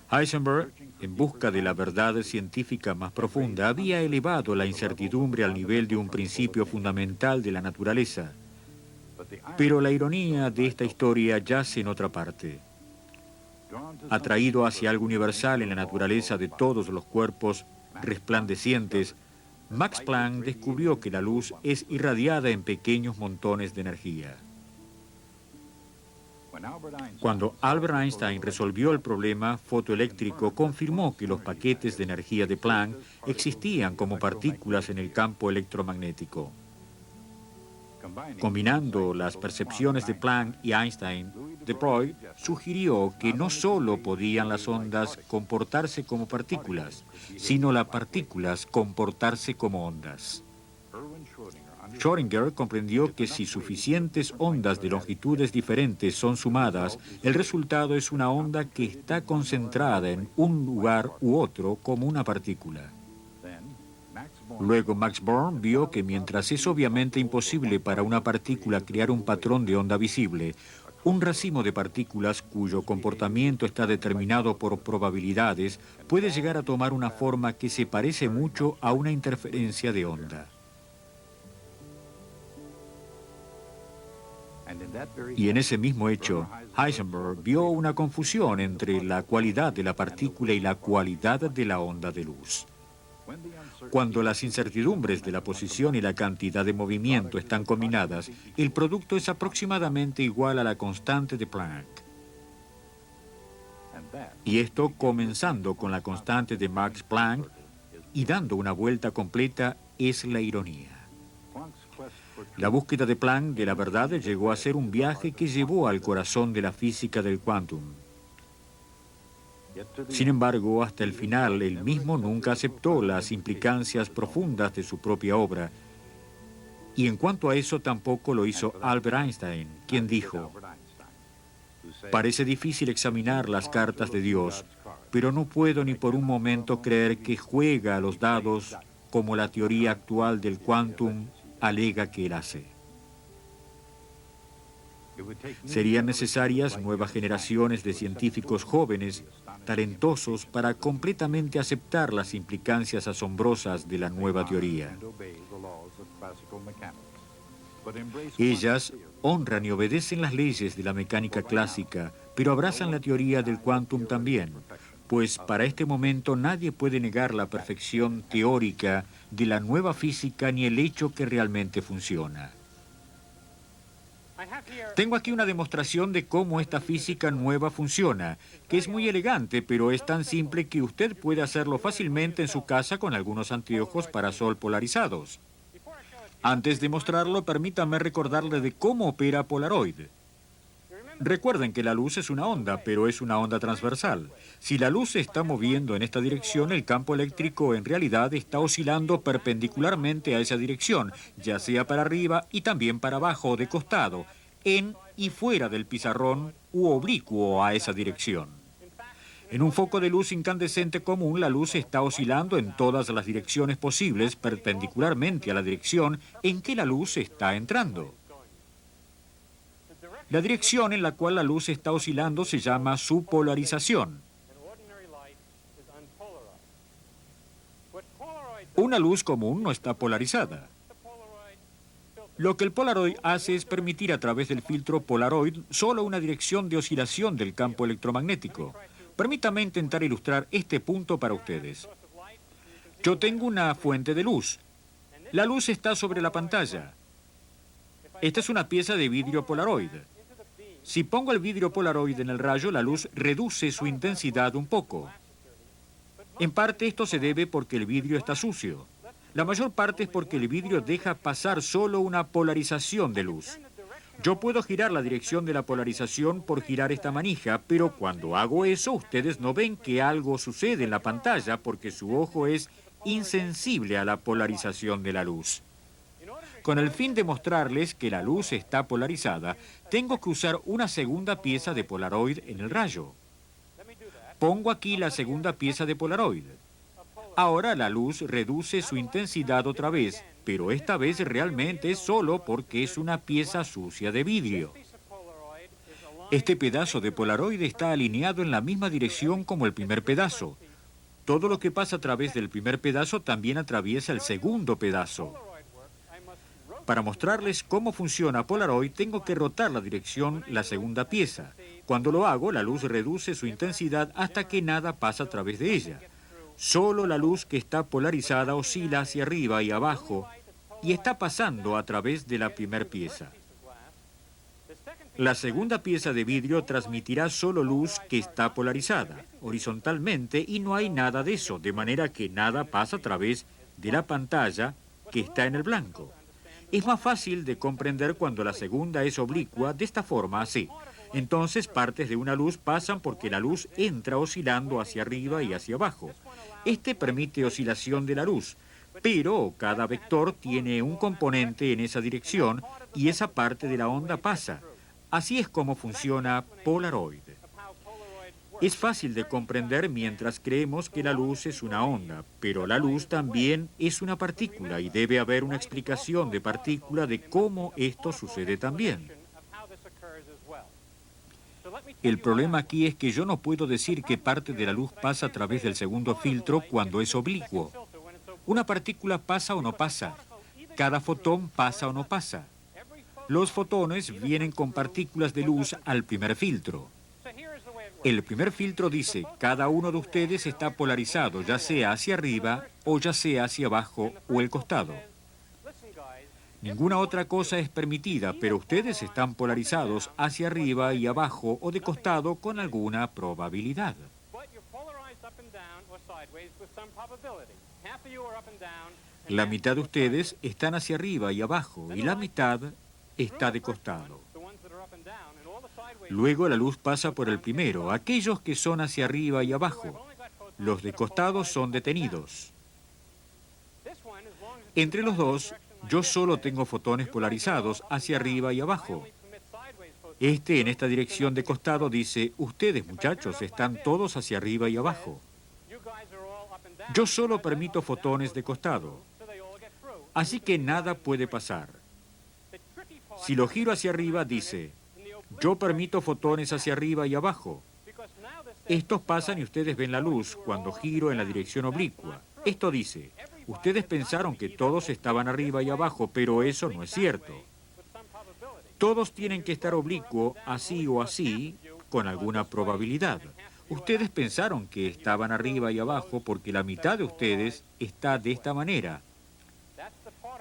Heisenberg, en busca de la verdad científica más profunda, había elevado la incertidumbre al nivel de un principio fundamental de la naturaleza. Pero la ironía de esta historia yace en otra parte. Atraído hacia algo universal en la naturaleza de todos los cuerpos resplandecientes, Max Planck descubrió que la luz es irradiada en pequeños montones de energía. Cuando Albert Einstein resolvió el problema fotoeléctrico, confirmó que los paquetes de energía de Planck existían como partículas en el campo electromagnético. Combinando las percepciones de Planck y Einstein, de Broglie sugirió que no solo podían las ondas comportarse como partículas, sino las partículas comportarse como ondas. Schrödinger comprendió que si suficientes ondas de longitudes diferentes son sumadas, el resultado es una onda que está concentrada en un lugar u otro como una partícula. Luego Max Born vio que mientras es obviamente imposible para una partícula crear un patrón de onda visible, un racimo de partículas cuyo comportamiento está determinado por probabilidades puede llegar a tomar una forma que se parece mucho a una interferencia de onda. Y en ese mismo hecho, Heisenberg vio una confusión entre la cualidad de la partícula y la cualidad de la onda de luz. Cuando las incertidumbres de la posición y la cantidad de movimiento están combinadas, el producto es aproximadamente igual a la constante de Planck. Y esto comenzando con la constante de Max Planck y dando una vuelta completa es la ironía. La búsqueda de Planck de la verdad llegó a ser un viaje que llevó al corazón de la física del quantum. Sin embargo, hasta el final, él mismo nunca aceptó las implicancias profundas de su propia obra. Y en cuanto a eso, tampoco lo hizo Albert Einstein, quien dijo: parece difícil examinar las cartas de Dios, pero no puedo ni por un momento creer que juega a los dados como la teoría actual del quantum alega que él hace. Serían necesarias nuevas generaciones de científicos jóvenes, talentosos, para completamente aceptar las implicancias asombrosas de la nueva teoría. Ellas honran y obedecen las leyes de la mecánica clásica, pero abrazan la teoría del quantum también, pues para este momento nadie puede negar la perfección teórica de la nueva física ni el hecho que realmente funciona. Tengo aquí una demostración de cómo esta física nueva funciona, que es muy elegante, pero es tan simple que usted puede hacerlo fácilmente en su casa con algunos anteojos para sol polarizados. Antes de mostrarlo, permítame recordarle de cómo opera Polaroid. Recuerden que la luz es una onda, pero es una onda transversal. Si la luz se está moviendo en esta dirección, el campo eléctrico en realidad está oscilando perpendicularmente a esa dirección, ya sea para arriba y también para abajo o de costado, en y fuera del pizarrón u oblicuo a esa dirección. En un foco de luz incandescente común, la luz está oscilando en todas las direcciones posibles perpendicularmente a la dirección en que la luz está entrando. La dirección en la cual la luz está oscilando se llama su polarización. Una luz común no está polarizada. Lo que el Polaroid hace es permitir a través del filtro Polaroid solo una dirección de oscilación del campo electromagnético. Permítame intentar ilustrar este punto para ustedes. Yo tengo una fuente de luz. La luz está sobre la pantalla. Esta es una pieza de vidrio Polaroid. Si pongo el vidrio Polaroid en el rayo, la luz reduce su intensidad un poco. En parte esto se debe porque el vidrio está sucio. La mayor parte es porque el vidrio deja pasar solo una polarización de luz. Yo puedo girar la dirección de la polarización por girar esta manija, pero cuando hago eso, ustedes no ven que algo sucede en la pantalla porque su ojo es insensible a la polarización de la luz. Con el fin de mostrarles que la luz está polarizada, tengo que usar una segunda pieza de Polaroid en el rayo. Pongo aquí la segunda pieza de Polaroid. Ahora la luz reduce su intensidad otra vez, pero esta vez realmente es solo porque es una pieza sucia de vidrio. Este pedazo de Polaroid está alineado en la misma dirección como el primer pedazo. Todo lo que pasa a través del primer pedazo también atraviesa el segundo pedazo. Para mostrarles cómo funciona Polaroid, tengo que rotar la dirección la segunda pieza. Cuando lo hago, la luz reduce su intensidad hasta que nada pasa a través de ella. Solo la luz que está polarizada oscila hacia arriba y abajo y está pasando a través de la primera pieza. La segunda pieza de vidrio transmitirá solo luz que está polarizada, horizontalmente, y no hay nada de eso, de manera que nada pasa a través de la pantalla que está en el blanco. Es más fácil de comprender cuando la segunda es oblicua, de esta forma, así. Entonces partes de una luz pasan porque la luz entra oscilando hacia arriba y hacia abajo. Este permite oscilación de la luz, pero cada vector tiene un componente en esa dirección y esa parte de la onda pasa. Así es como funciona Polaroid. Es fácil de comprender mientras creemos que la luz es una onda, pero la luz también es una partícula y debe haber una explicación de partícula de cómo esto sucede también. El problema aquí es que yo no puedo decir que parte de la luz pasa a través del segundo filtro cuando es oblicuo. Una partícula pasa o no pasa. Cada fotón pasa o no pasa. Los fotones vienen con partículas de luz al primer filtro. El primer filtro dice, cada uno de ustedes está polarizado, ya sea hacia arriba o ya sea hacia abajo o el costado. Ninguna otra cosa es permitida, pero ustedes están polarizados hacia arriba y abajo o de costado con alguna probabilidad. La mitad de ustedes están hacia arriba y abajo y la mitad está de costado. Luego la luz pasa por el primero, aquellos que son hacia arriba y abajo. Los de costado son detenidos. Entre los dos, yo solo tengo fotones polarizados hacia arriba y abajo. Este en esta dirección de costado dice, ustedes muchachos están todos hacia arriba y abajo. Yo solo permito fotones de costado. Así que nada puede pasar. Si lo giro hacia arriba dice, yo permito fotones hacia arriba y abajo. Estos pasan y ustedes ven la luz cuando giro en la dirección oblicua. Esto dice, ustedes pensaron que todos estaban arriba y abajo, pero eso no es cierto. Todos tienen que estar oblicuo, así o así, con alguna probabilidad. Ustedes pensaron que estaban arriba y abajo porque la mitad de ustedes está de esta manera.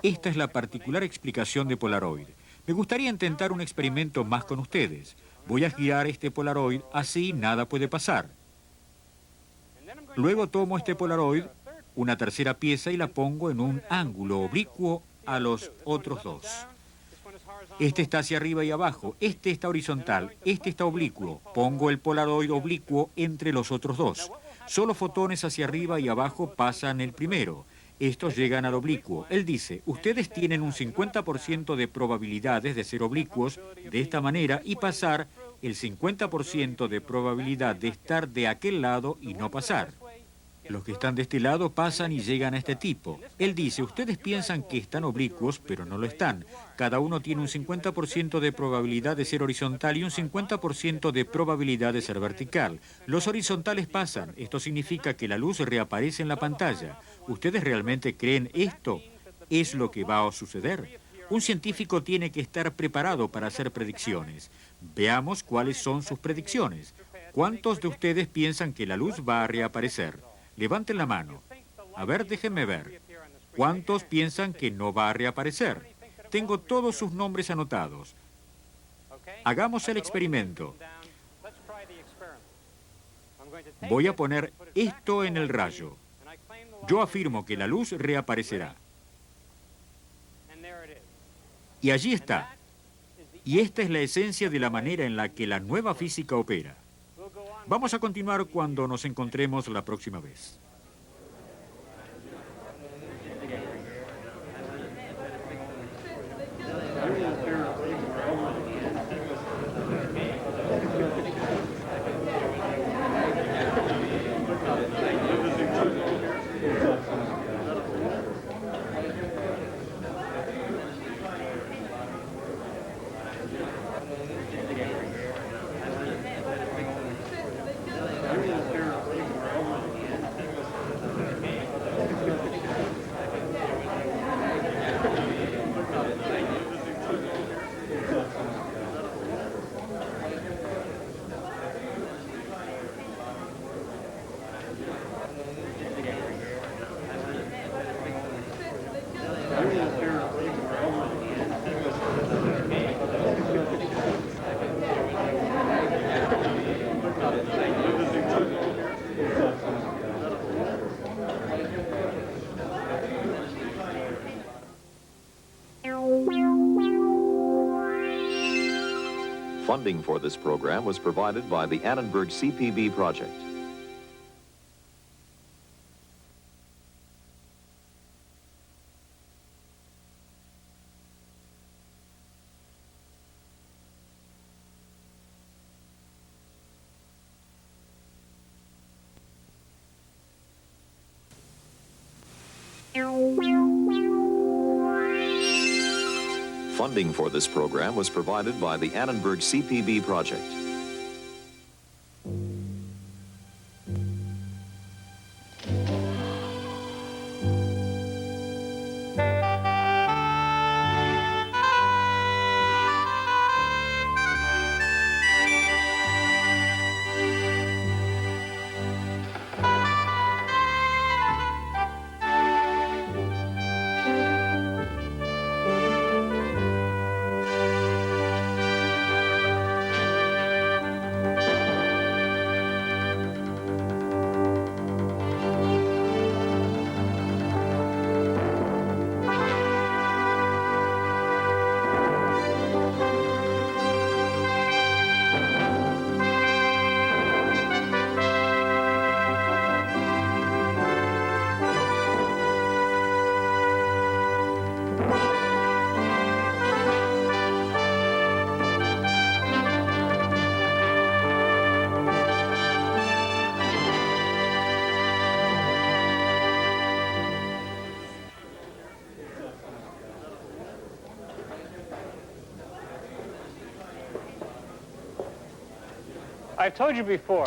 Esta es la particular explicación de Polaroid. Me gustaría intentar un experimento más con ustedes. Voy a girar este Polaroid, así nada puede pasar. Luego tomo este Polaroid, una tercera pieza, y la pongo en un ángulo oblicuo a los otros dos. Este está hacia arriba y abajo, este está horizontal, este está oblicuo. Pongo el Polaroid oblicuo entre los otros dos. Solo fotones hacia arriba y abajo pasan el primero. Estos llegan al oblicuo. Él dice, ustedes tienen un 50% de probabilidades de ser oblicuos de esta manera y pasar el 50% de probabilidad de estar de aquel lado y no pasar. Los que están de este lado pasan y llegan a este tipo. Él dice, ustedes piensan que están oblicuos, pero no lo están. Cada uno tiene un 50% de probabilidad de ser horizontal y un 50% de probabilidad de ser vertical. Los horizontales pasan. Esto significa que la luz reaparece en la pantalla. ¿Ustedes realmente creen esto es lo que va a suceder? Un científico tiene que estar preparado para hacer predicciones. Veamos cuáles son sus predicciones. ¿Cuántos de ustedes piensan que la luz va a reaparecer? Levanten la mano. A ver, déjenme ver. ¿Cuántos piensan que no va a reaparecer? Tengo todos sus nombres anotados. Hagamos el experimento. Voy a poner esto en el rayo. Yo afirmo que la luz reaparecerá. Y allí está. Y esta es la esencia de la manera en la que la nueva física opera. Vamos a continuar cuando nos encontremos la próxima vez. Funding for this program was provided by the Annenberg CPB project. Funding for this program was provided by the Annenberg CPB project.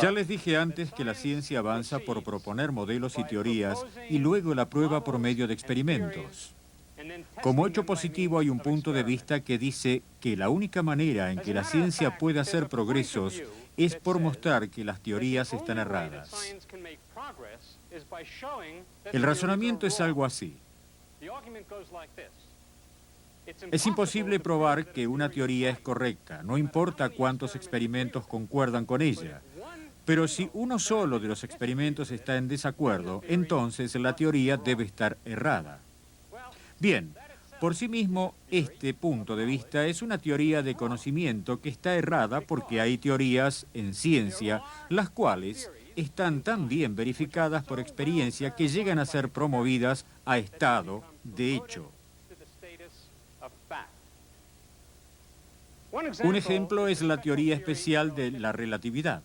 Ya les dije antes que la ciencia avanza por proponer modelos y teorías y luego la prueba por medio de experimentos. Como hecho positivo hay un punto de vista que dice que la única manera en que la ciencia puede hacer progresos es por mostrar que las teorías están erradas. El razonamiento es algo así. Es imposible probar que una teoría es correcta, no importa cuántos experimentos concuerdan con ella. Pero si uno solo de los experimentos está en desacuerdo, entonces la teoría debe estar errada. Bien, por sí mismo, este punto de vista es una teoría de conocimiento que está errada porque hay teorías en ciencia, las cuales están tan bien verificadas por experiencia que llegan a ser promovidas a estado de hecho. Un ejemplo es la teoría especial de la relatividad.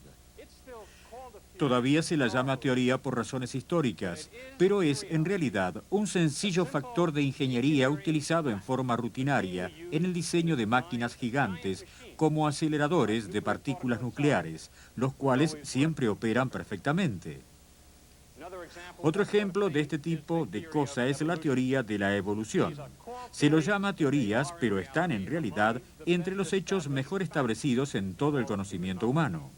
Todavía se la llama teoría por razones históricas, pero es en realidad un sencillo factor de ingeniería utilizado en forma rutinaria en el diseño de máquinas gigantes como aceleradores de partículas nucleares, los cuales siempre operan perfectamente. Otro ejemplo de este tipo de cosa es la teoría de la evolución. Se lo llama teorías, pero están en realidad entre los hechos mejor establecidos en todo el conocimiento humano.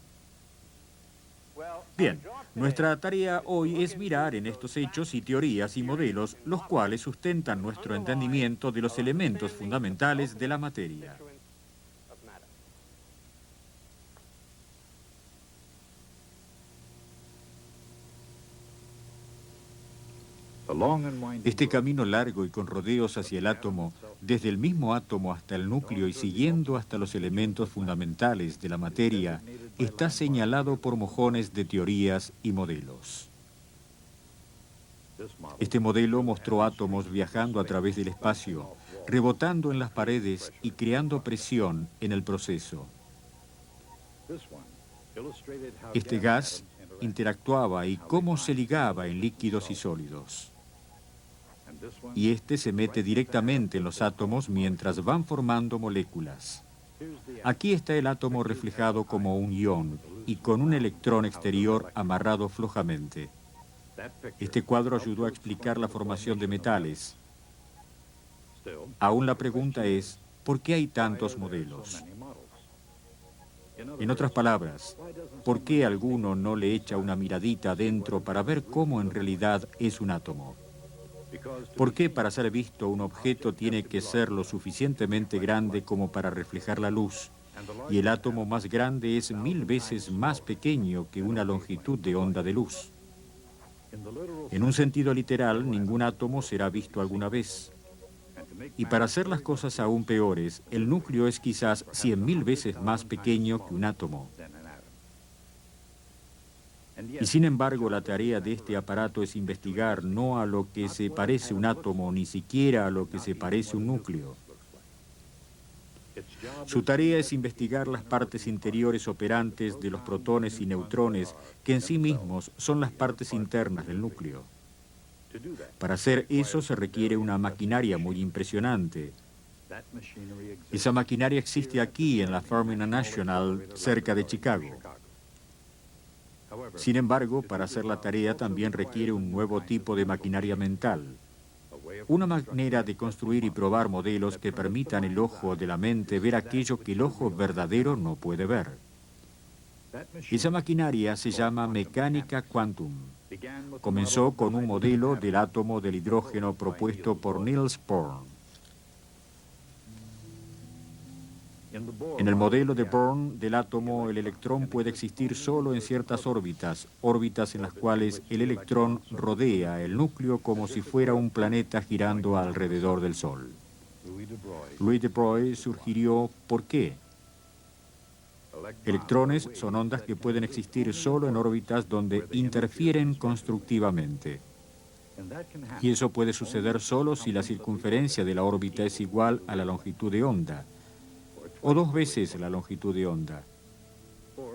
Bien, nuestra tarea hoy es mirar en estos hechos y teorías y modelos los cuales sustentan nuestro entendimiento de los elementos fundamentales de la materia. Este camino largo y con rodeos hacia el átomo, desde el mismo átomo hasta el núcleo y siguiendo hasta los elementos fundamentales de la materia, está señalado por mojones de teorías y modelos. Este modelo mostró átomos viajando a través del espacio, rebotando en las paredes y creando presión en el proceso. Este gas interactuaba y cómo se ligaba en líquidos y sólidos. Y este se mete directamente en los átomos mientras van formando moléculas. Aquí está el átomo reflejado como un ión y con un electrón exterior amarrado flojamente. Este cuadro ayudó a explicar la formación de metales. Aún la pregunta es, ¿por qué hay tantos modelos? En otras palabras, ¿por qué alguno no le echa una miradita adentro para ver cómo en realidad es un átomo? ¿Por qué para ser visto un objeto tiene que ser lo suficientemente grande como para reflejar la luz? Y el átomo más grande es 1000 veces más pequeño que una longitud de onda de luz. En un sentido literal, ningún átomo será visto alguna vez. Y para hacer las cosas aún peores, el núcleo es quizás 100.000 veces más pequeño que un átomo. Y sin embargo, la tarea de este aparato es investigar no a lo que se parece un átomo, ni siquiera a lo que se parece un núcleo. Su tarea es investigar las partes interiores operantes de los protones y neutrones, que en sí mismos son las partes internas del núcleo. Para hacer eso se requiere una maquinaria muy impresionante. Esa maquinaria existe aquí en la Fermi National, cerca de Chicago. Sin embargo, para hacer la tarea también requiere un nuevo tipo de maquinaria mental. Una manera de construir y probar modelos que permitan al ojo de la mente ver aquello que el ojo verdadero no puede ver. Esa maquinaria se llama mecánica quantum. Comenzó con un modelo del átomo del hidrógeno propuesto por Niels Bohr. En el modelo de Bohr del átomo, el electrón puede existir solo en ciertas órbitas, órbitas en las cuales el electrón rodea el núcleo como si fuera un planeta girando alrededor del Sol. Louis de Broglie sugirió ¿por qué? Electrones son ondas que pueden existir solo en órbitas donde interfieren constructivamente. Y eso puede suceder solo si la circunferencia de la órbita es igual a la longitud de onda, o 2 veces la longitud de onda,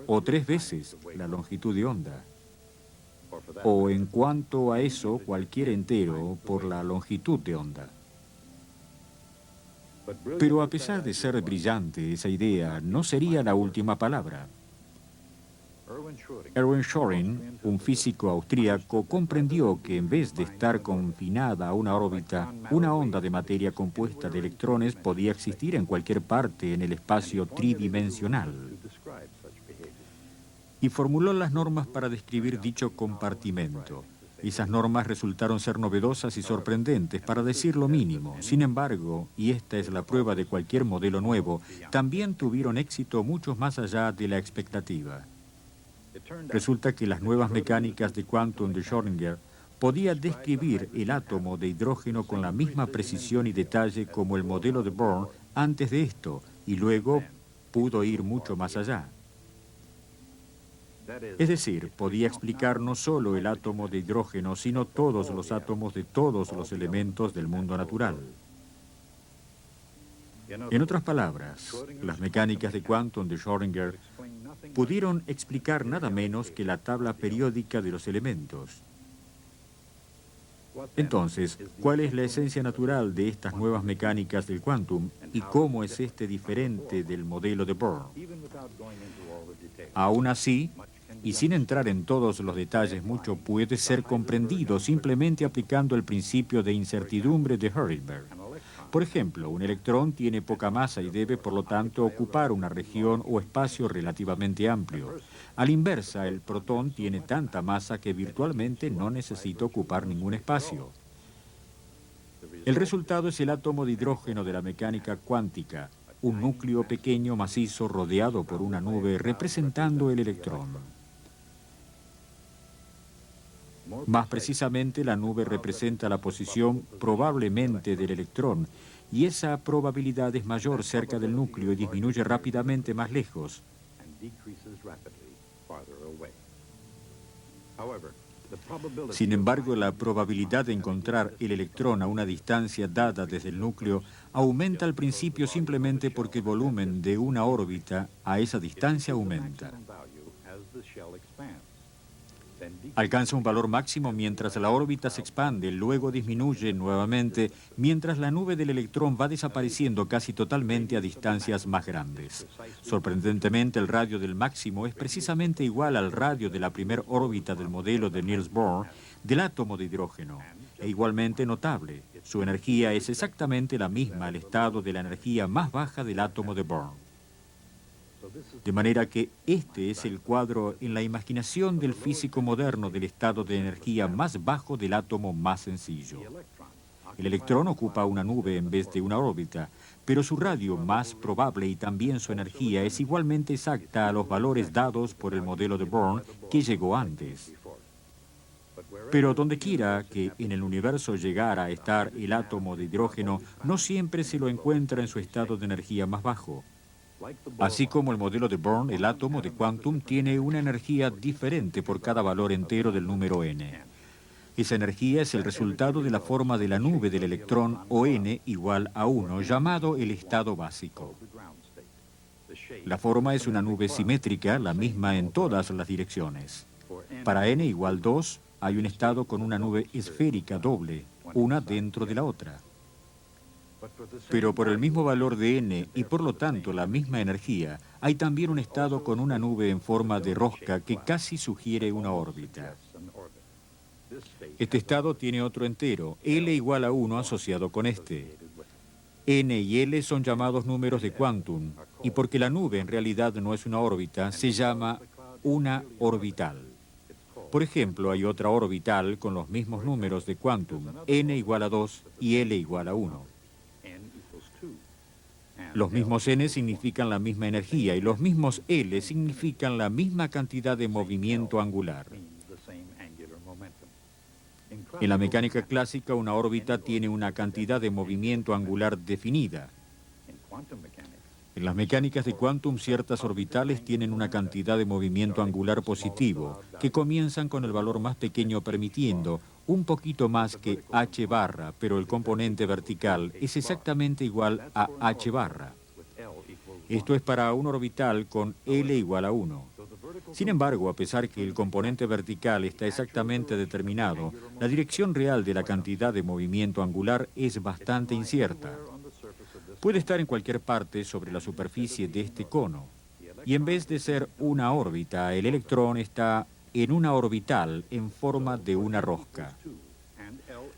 o 3 veces la longitud de onda, o en cuanto a eso, cualquier entero por la longitud de onda. Pero a pesar de ser brillante, esa idea no sería la última palabra. Erwin Schrödinger, un físico austríaco, comprendió que en vez de estar confinada a una órbita, una onda de materia compuesta de electrones podía existir en cualquier parte en el espacio tridimensional. Y formuló las normas para describir dicho compartimento. Esas normas resultaron ser novedosas y sorprendentes, para decir lo mínimo. Sin embargo, y esta es la prueba de cualquier modelo nuevo, también tuvieron éxito mucho más allá de la expectativa. Resulta que las nuevas mecánicas de quantum de Schrödinger podían describir el átomo de hidrógeno con la misma precisión y detalle como el modelo de Bohr antes de esto, y luego pudo ir mucho más allá. Es decir, podía explicar no solo el átomo de hidrógeno, sino todos los átomos de todos los elementos del mundo natural. En otras palabras, las mecánicas de Quantum de Schrödinger pudieron explicar nada menos que la tabla periódica de los elementos. Entonces, ¿cuál es la esencia natural de estas nuevas mecánicas del quantum y cómo es este diferente del modelo de Bohr? Aún así, y sin entrar en todos los detalles, mucho puede ser comprendido simplemente aplicando el principio de incertidumbre de Heisenberg. Por ejemplo, un electrón tiene poca masa y debe, por lo tanto, ocupar una región o espacio relativamente amplio. A la inversa, el protón tiene tanta masa que virtualmente no necesita ocupar ningún espacio. El resultado es el átomo de hidrógeno de la mecánica cuántica, un núcleo pequeño macizo rodeado por una nube representando el electrón. Más precisamente, la nube representa la posición probablemente del electrón, y esa probabilidad es mayor cerca del núcleo y disminuye rápidamente más lejos. Sin embargo, la probabilidad de encontrar el electrón a una distancia dada desde el núcleo aumenta al principio simplemente porque el volumen de una órbita a esa distancia aumenta. Alcanza un valor máximo mientras la órbita se expande, luego disminuye nuevamente, mientras la nube del electrón va desapareciendo casi totalmente a distancias más grandes. Sorprendentemente, el radio del máximo es precisamente igual al radio de la primera órbita del modelo de Niels Bohr del átomo de hidrógeno, e igualmente notable. Su energía es exactamente la misma al estado de la energía más baja del átomo de Bohr. De manera que este es el cuadro en la imaginación del físico moderno del estado de energía más bajo del átomo más sencillo. El electrón ocupa una nube en vez de una órbita, pero su radio más probable y también su energía es igualmente exacta a los valores dados por el modelo de Bohr que llegó antes. Pero dondequiera que en el universo llegara a estar el átomo de hidrógeno, no siempre se lo encuentra en su estado de energía más bajo. Así como el modelo de Bohr, el átomo de quantum tiene una energía diferente por cada valor entero del número n. Esa energía es el resultado de la forma de la nube del electrón, o n igual a 1, llamado el estado básico. La forma es una nube simétrica, la misma en todas las direcciones. Para n igual 2, hay un estado con una nube esférica doble, una dentro de la otra. Pero por el mismo valor de n y por lo tanto la misma energía, hay también un estado con una nube en forma de rosca que casi sugiere una órbita. Este estado tiene otro entero, L igual a 1 asociado con este. N y L son llamados números de quantum, y porque la nube en realidad no es una órbita, se llama una orbital. Por ejemplo, hay otra orbital con los mismos números de quantum, N igual a 2 y L igual a 1. Los mismos n significan la misma energía y los mismos L significan la misma cantidad de movimiento angular. En la mecánica clásica, una órbita tiene una cantidad de movimiento angular definida. En las mecánicas de quantum, ciertas orbitales tienen una cantidad de movimiento angular positivo, que comienzan con el valor más pequeño permitiendo un poquito más que h barra, pero el componente vertical es exactamente igual a h barra. Esto es para un orbital con L igual a 1. Sin embargo, a pesar que el componente vertical está exactamente determinado, la dirección real de la cantidad de movimiento angular es bastante incierta. Puede estar en cualquier parte sobre la superficie de este cono, y en vez de ser una órbita, el electrón está en una orbital en forma de una rosca.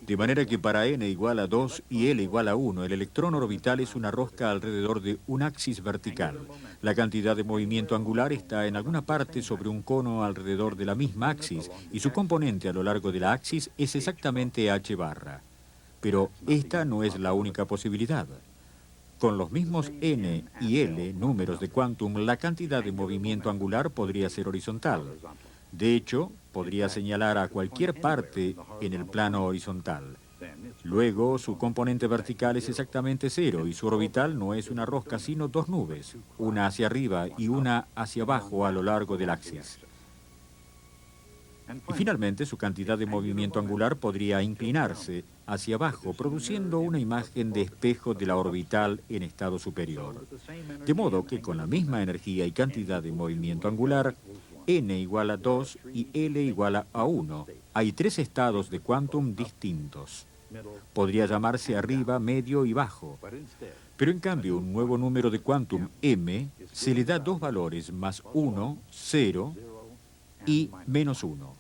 De manera que para n igual a 2 y L igual a 1, el electrón orbital es una rosca alrededor de un axis vertical. La cantidad de movimiento angular está en alguna parte sobre un cono alrededor de la misma axis, y su componente a lo largo de la axis es exactamente h barra. Pero esta no es la única posibilidad. Con los mismos n y L, números de quantum, la cantidad de movimiento angular podría ser horizontal. De hecho, podría señalar a cualquier parte en el plano horizontal. Luego, su componente vertical es exactamente 0 y su orbital no es una rosca, sino dos nubes, una hacia arriba y una hacia abajo a lo largo del axis. Y finalmente, su cantidad de movimiento angular podría inclinarse hacia abajo, produciendo una imagen de espejo de la orbital en estado superior. De modo que con la misma energía y cantidad de movimiento angular, n igual a 2 y L igual a 1. Hay tres estados de quantum distintos. Podría llamarse arriba, medio y bajo. Pero en cambio, un nuevo número de quantum m se le da dos valores, más 1, 0 y menos 1.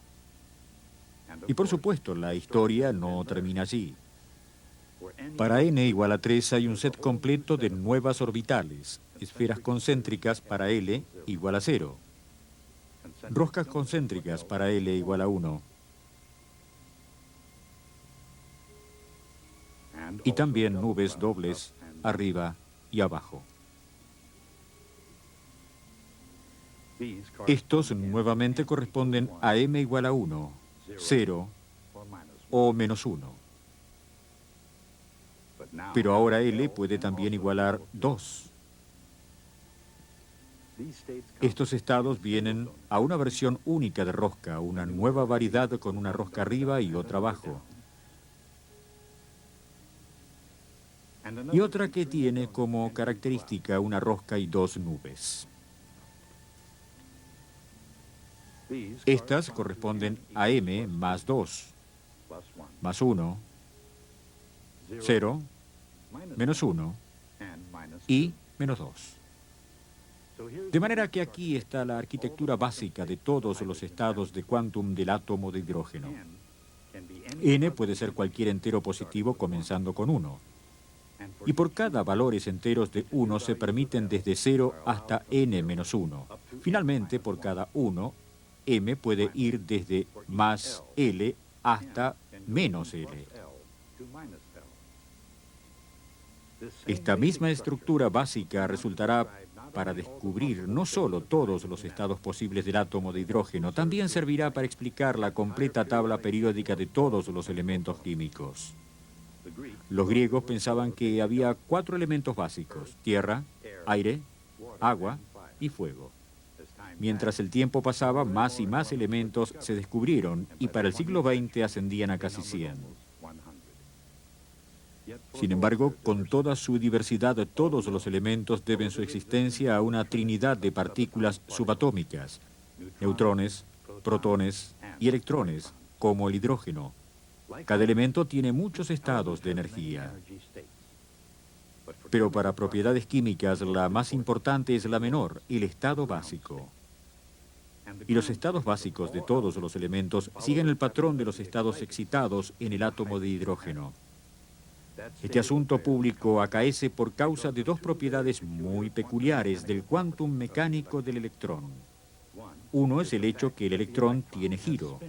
Y por supuesto, la historia no termina allí. Para n igual a 3 hay un set completo de nuevas orbitales, esferas concéntricas para L igual a 0, roscas concéntricas para L igual a 1, y también nubes dobles arriba y abajo. Estos nuevamente corresponden a m igual a 1, 0 o menos 1. Pero ahora L puede también igualar 2. Estos estados vienen a una versión única de rosca, una nueva variedad con una rosca arriba y otra abajo. Y otra que tiene como característica una rosca y dos nubes. Estas corresponden a m más 2, más 1, 0, menos 1 y menos 2. De manera que aquí está la arquitectura básica de todos los estados de quantum del átomo de hidrógeno. N puede ser cualquier entero positivo comenzando con 1. Y por cada valores enteros de 1 se permiten desde 0 hasta n menos 1. Finalmente, por cada 1, m puede ir desde más L hasta menos L. Esta misma estructura básica resultará para descubrir no solo todos los estados posibles del átomo de hidrógeno, también servirá para explicar la completa tabla periódica de todos los elementos químicos. Los griegos pensaban que había 4 elementos básicos: tierra, aire, agua y fuego. Mientras el tiempo pasaba, más y más elementos se descubrieron y para el siglo XX ascendían a casi 100. Sin embargo, con toda su diversidad, todos los elementos deben su existencia a una trinidad de partículas subatómicas, neutrones, protones y electrones, como el hidrógeno. Cada elemento tiene muchos estados de energía. Pero para propiedades químicas, la más importante es la menor, el estado básico. Y los estados básicos de todos los elementos siguen el patrón de los estados excitados en el átomo de hidrógeno. Este asunto público acaece por causa de dos propiedades muy peculiares del quantum mecánico del electrón. Uno es el hecho que el electrón tiene giro.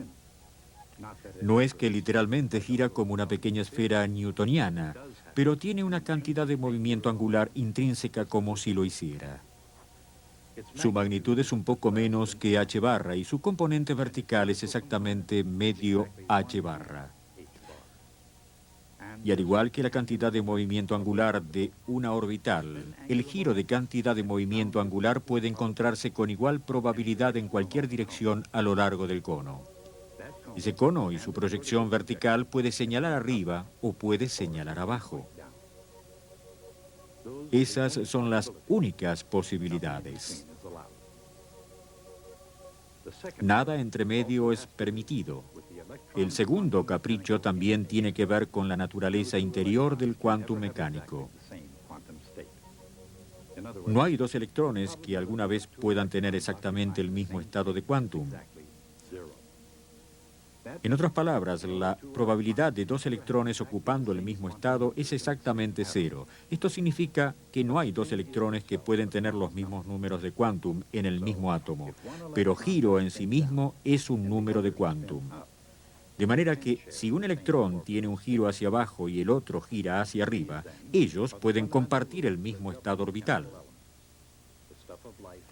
No es que literalmente gira como una pequeña esfera newtoniana, pero tiene una cantidad de movimiento angular intrínseca como si lo hiciera. Su magnitud es un poco menos que h barra y su componente vertical es exactamente medio h barra. Y al igual que la cantidad de movimiento angular de una orbital, el giro de cantidad de movimiento angular puede encontrarse con igual probabilidad en cualquier dirección a lo largo del cono. Ese cono y su proyección vertical puede señalar arriba o puede señalar abajo. Esas son las únicas posibilidades. Nada entre medio es permitido. El segundo capricho también tiene que ver con la naturaleza interior del quantum mecánico. No hay dos electrones que alguna vez puedan tener exactamente el mismo estado de quantum. En otras palabras, la probabilidad de dos electrones ocupando el mismo estado es exactamente 0. Esto significa que no hay dos electrones que pueden tener los mismos números de quantum en el mismo átomo, pero giro en sí mismo es un número de quantum. De manera que si un electrón tiene un giro hacia abajo y el otro gira hacia arriba, ellos pueden compartir el mismo estado orbital.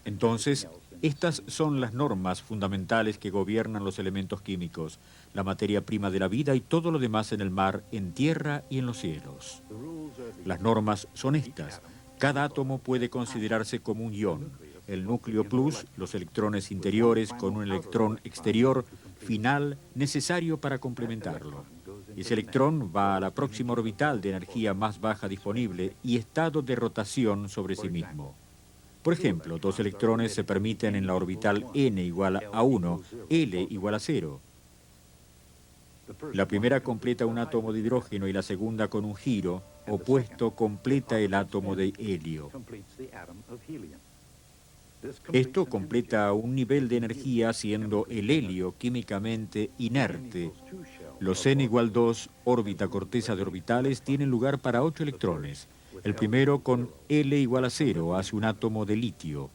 Entonces, estas son las normas fundamentales que gobiernan los elementos químicos, la materia prima de la vida y todo lo demás en el mar, en tierra y en los cielos. Las normas son estas. Cada átomo puede considerarse como un ion. El núcleo plus, los electrones interiores con un electrón exterior, final necesario para complementarlo. Ese electrón va a la próxima orbital de energía más baja disponible y estado de rotación sobre sí mismo. Por ejemplo, dos electrones se permiten en la orbital n igual a 1, L igual a 0. La primera completa un átomo de hidrógeno y la segunda con un giro opuesto completa el átomo de helio. Esto completa un nivel de energía siendo el helio químicamente inerte. Los n igual 2, órbita corteza de orbitales, tienen lugar para 8 electrones. El primero con L igual a 0 hace un átomo de litio.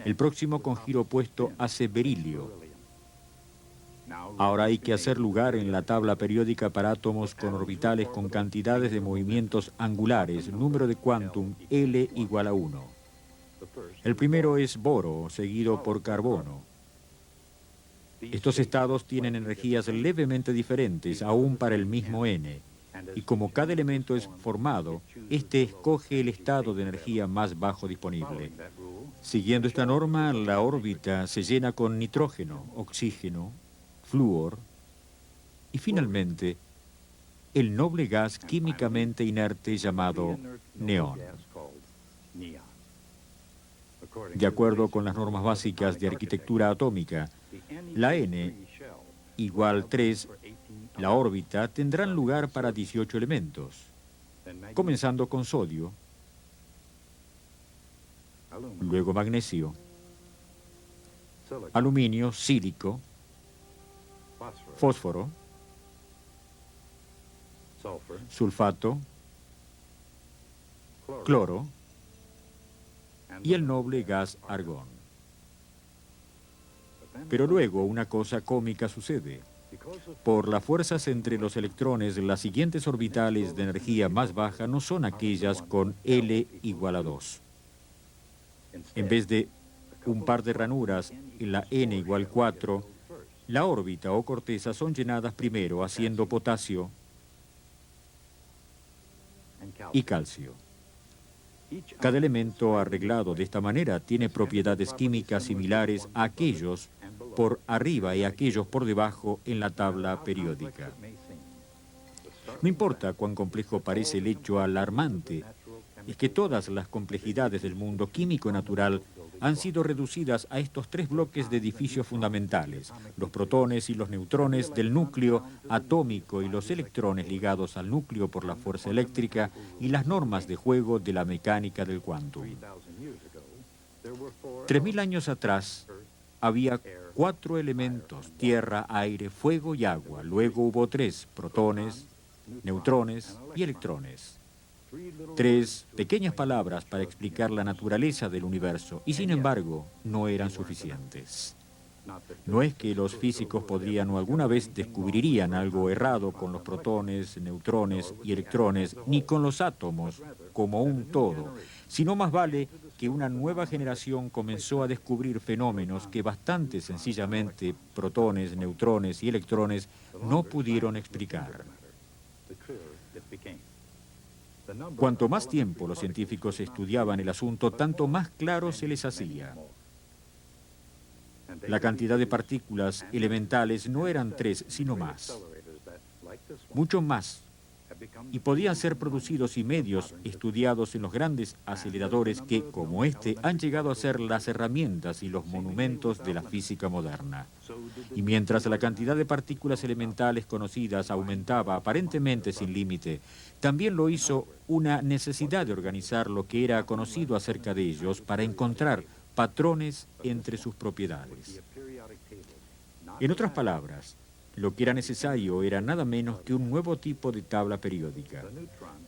El próximo con giro opuesto hace berilio. Ahora hay que hacer lugar en la tabla periódica para átomos con orbitales con cantidades de movimientos angulares, número de quantum L igual a 1. El primero es boro, seguido por carbono. Estos estados tienen energías levemente diferentes, aún para el mismo N. Y como cada elemento es formado, este escoge el estado de energía más bajo disponible. Siguiendo esta norma, la órbita se llena con nitrógeno, oxígeno, flúor y finalmente el noble gas químicamente inerte llamado neón. De acuerdo con las normas básicas de arquitectura atómica, la N igual 3, la órbita, tendrán lugar para 18 elementos, comenzando con sodio, luego magnesio, aluminio, sílico, fósforo, sulfato, cloro y el noble gas argón. Pero luego una cosa cómica sucede. Por las fuerzas entre los electrones, las siguientes orbitales de energía más baja no son aquellas con L igual a 2. En vez de un par de ranuras en la N igual 4, la órbita o corteza son llenadas primero haciendo potasio y calcio. Cada elemento arreglado de esta manera tiene propiedades químicas similares a aquellos por arriba y aquellos por debajo en la tabla periódica. No importa cuán complejo parece el hecho alarmante, es que todas las complejidades del mundo químico natural han sido reducidas a estos tres bloques de edificios fundamentales, los protones y los neutrones del núcleo atómico y los electrones ligados al núcleo por la fuerza eléctrica y las normas de juego de la mecánica del quantum. 3000 años atrás había 4 elementos, tierra, aire, fuego y agua. Luego hubo 3, protones, neutrones y electrones. 3 pequeñas palabras para explicar la naturaleza del universo y sin embargo no eran suficientes. No es que los físicos podrían o alguna vez descubrirían algo errado con los protones, neutrones y electrones, ni con los átomos como un todo, sino más vale que una nueva generación comenzó a descubrir fenómenos que bastante sencillamente protones, neutrones y electrones no pudieron explicar. Cuanto más tiempo los científicos estudiaban el asunto, tanto más claro se les hacía. La cantidad de partículas elementales no eran 3, sino más. Mucho más. Y podían ser producidos y medios estudiados en los grandes aceleradores que, como este, han llegado a ser las herramientas y los monumentos de la física moderna. Y mientras la cantidad de partículas elementales conocidas aumentaba aparentemente sin límite, también lo hizo una necesidad de organizar lo que era conocido acerca de ellos para encontrar patrones entre sus propiedades. En otras palabras, lo que era necesario era nada menos que un nuevo tipo de tabla periódica.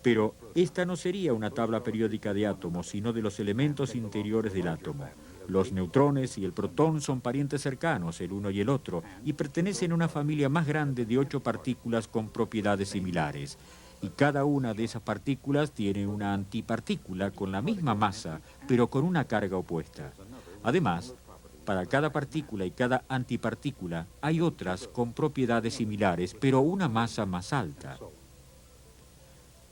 Pero esta no sería una tabla periódica de átomos, sino de los elementos interiores del átomo. Los neutrones y el protón son parientes cercanos, el uno y el otro, y pertenecen a una familia más grande de 8 partículas con propiedades similares. Y cada una de esas partículas tiene una antipartícula con la misma masa, pero con una carga opuesta. Además, para cada partícula y cada antipartícula hay otras con propiedades similares, pero una masa más alta.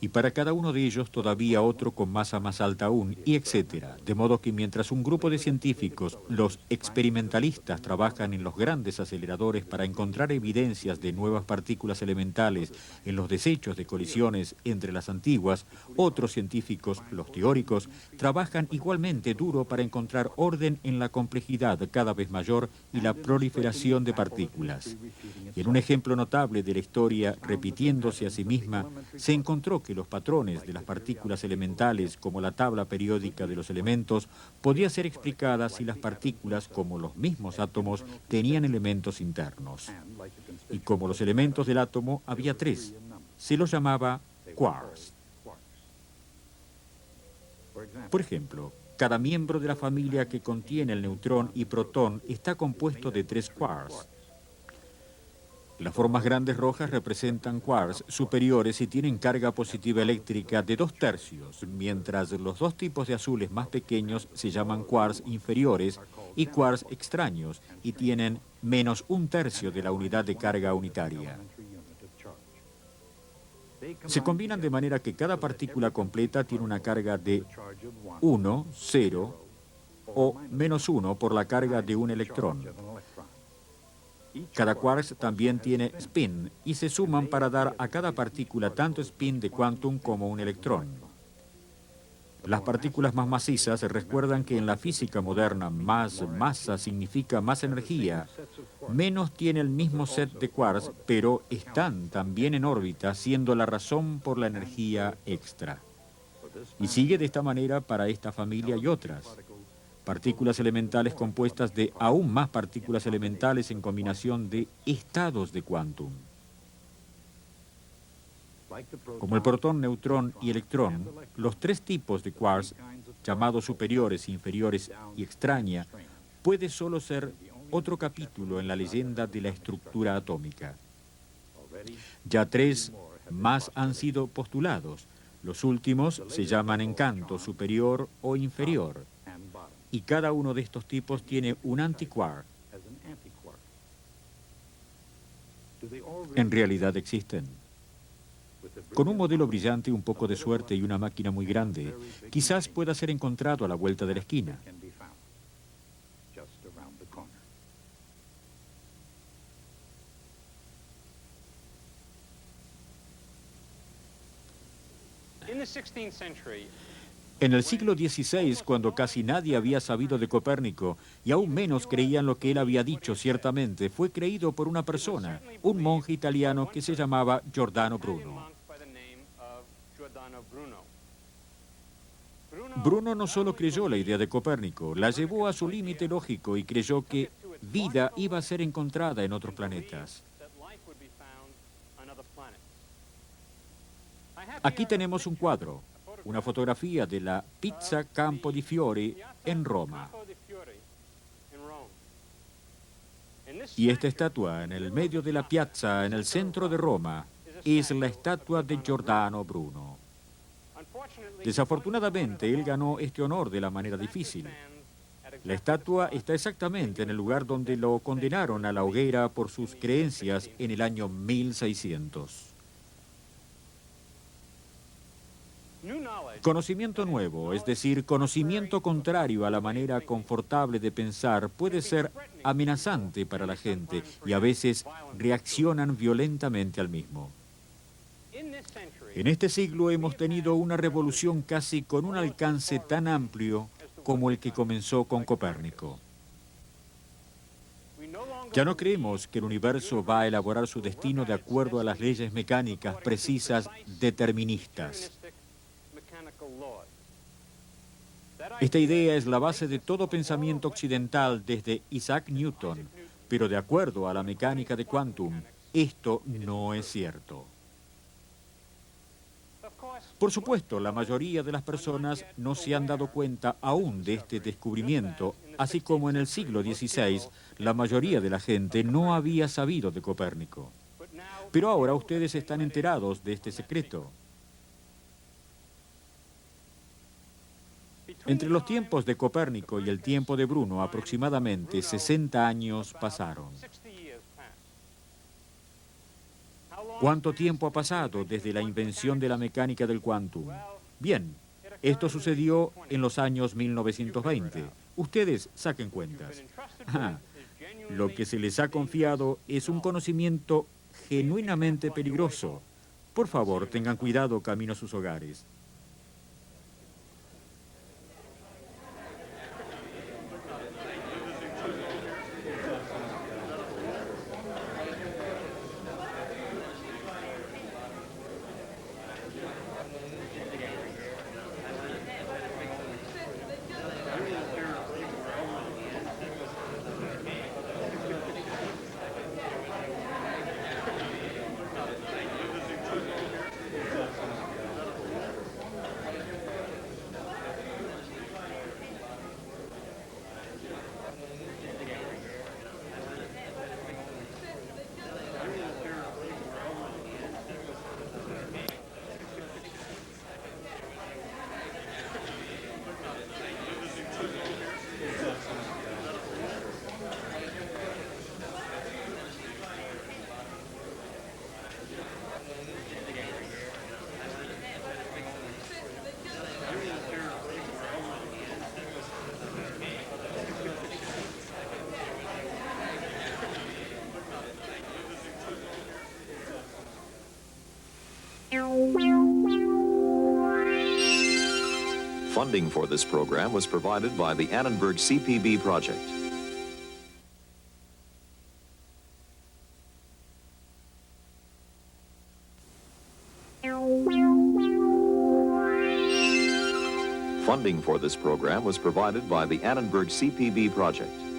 y para cada uno de ellos todavía otro con masa más alta aún, y etcétera. De modo que mientras un grupo de científicos, los experimentalistas, trabajan en los grandes aceleradores para encontrar evidencias de nuevas partículas elementales en los desechos de colisiones entre las antiguas, otros científicos, los teóricos, trabajan igualmente duro para encontrar orden en la complejidad cada vez mayor y la proliferación de partículas. Y en un ejemplo notable de la historia repitiéndose a sí misma, se encontró que los patrones de las partículas elementales, como la tabla periódica de los elementos, podía ser explicada si las partículas, como los mismos átomos, tenían elementos internos. Y como los elementos del átomo había 3, se los llamaba quarks. Por ejemplo, cada miembro de la familia que contiene el neutrón y protón está compuesto de 3 quarks. Las formas grandes rojas representan quarks superiores y tienen carga positiva eléctrica de 2/3, mientras los dos tipos de azules más pequeños se llaman quarks inferiores y quarks extraños y tienen menos 1/3 de la unidad de carga unitaria. Se combinan de manera que cada partícula completa tiene una carga de 1, 0 o -1 por la carga de un electrón. Cada quark también tiene spin y se suman para dar a cada partícula tanto spin de quantum como un electrón. Las partículas más macizas recuerdan que en la física moderna más masa significa más energía. Menos tiene el mismo set de quarks, pero están también en órbita, siendo la razón por la energía extra. Y sigue de esta manera para esta familia y otras. Partículas elementales compuestas de aún más partículas elementales en combinación de estados de quantum. Como el protón, neutrón y electrón, los 3 tipos de quarks, llamados superiores, inferiores y extraña, puede solo ser otro capítulo en la leyenda de la estructura atómica. Ya 3 más han sido postulados. Los últimos se llaman encanto, superior o inferior. Y cada uno de estos tipos tiene un antiquark. En realidad existen. Con un modelo brillante, un poco de suerte y una máquina muy grande, quizás pueda ser encontrado a la vuelta de la esquina. En el siglo XVI, cuando casi nadie había sabido de Copérnico y aún menos creían lo que él había dicho ciertamente, fue creído por una persona, un monje italiano que se llamaba Giordano Bruno. Bruno no solo creyó la idea de Copérnico, la llevó a su límite lógico y creyó que vida iba a ser encontrada en otros planetas. Aquí tenemos un cuadro, una fotografía de la Piazza Campo di Fiori en Roma. Y esta estatua en el medio de la piazza, en el centro de Roma, es la estatua de Giordano Bruno. Desafortunadamente, él ganó este honor de la manera difícil. La estatua está exactamente en el lugar donde lo condenaron a la hoguera por sus creencias en el año 1600. Conocimiento nuevo, es decir, conocimiento contrario a la manera confortable de pensar, puede ser amenazante para la gente y a veces reaccionan violentamente al mismo. En este siglo hemos tenido una revolución casi con un alcance tan amplio como el que comenzó con Copérnico. Ya no creemos que el universo va a elaborar su destino de acuerdo a las leyes mecánicas precisas deterministas. Esta idea es la base de todo pensamiento occidental desde Isaac Newton, pero de acuerdo a la mecánica de quantum, esto no es cierto. Por supuesto, la mayoría de las personas no se han dado cuenta aún de este descubrimiento, así como en el siglo XVI la mayoría de la gente no había sabido de Copérnico. Pero ahora ustedes están enterados de este secreto. Entre los tiempos de Copérnico y el tiempo de Bruno, aproximadamente 60 años pasaron. ¿Cuánto tiempo ha pasado desde la invención de la mecánica del quantum? Bien, esto sucedió en los años 1920. Ustedes saquen cuentas. Lo que se les ha confiado es un conocimiento genuinamente peligroso. Por favor, tengan cuidado camino a sus hogares. Funding for this program was provided by the Annenberg CPB project. Funding for this program was provided by the Annenberg CPB project.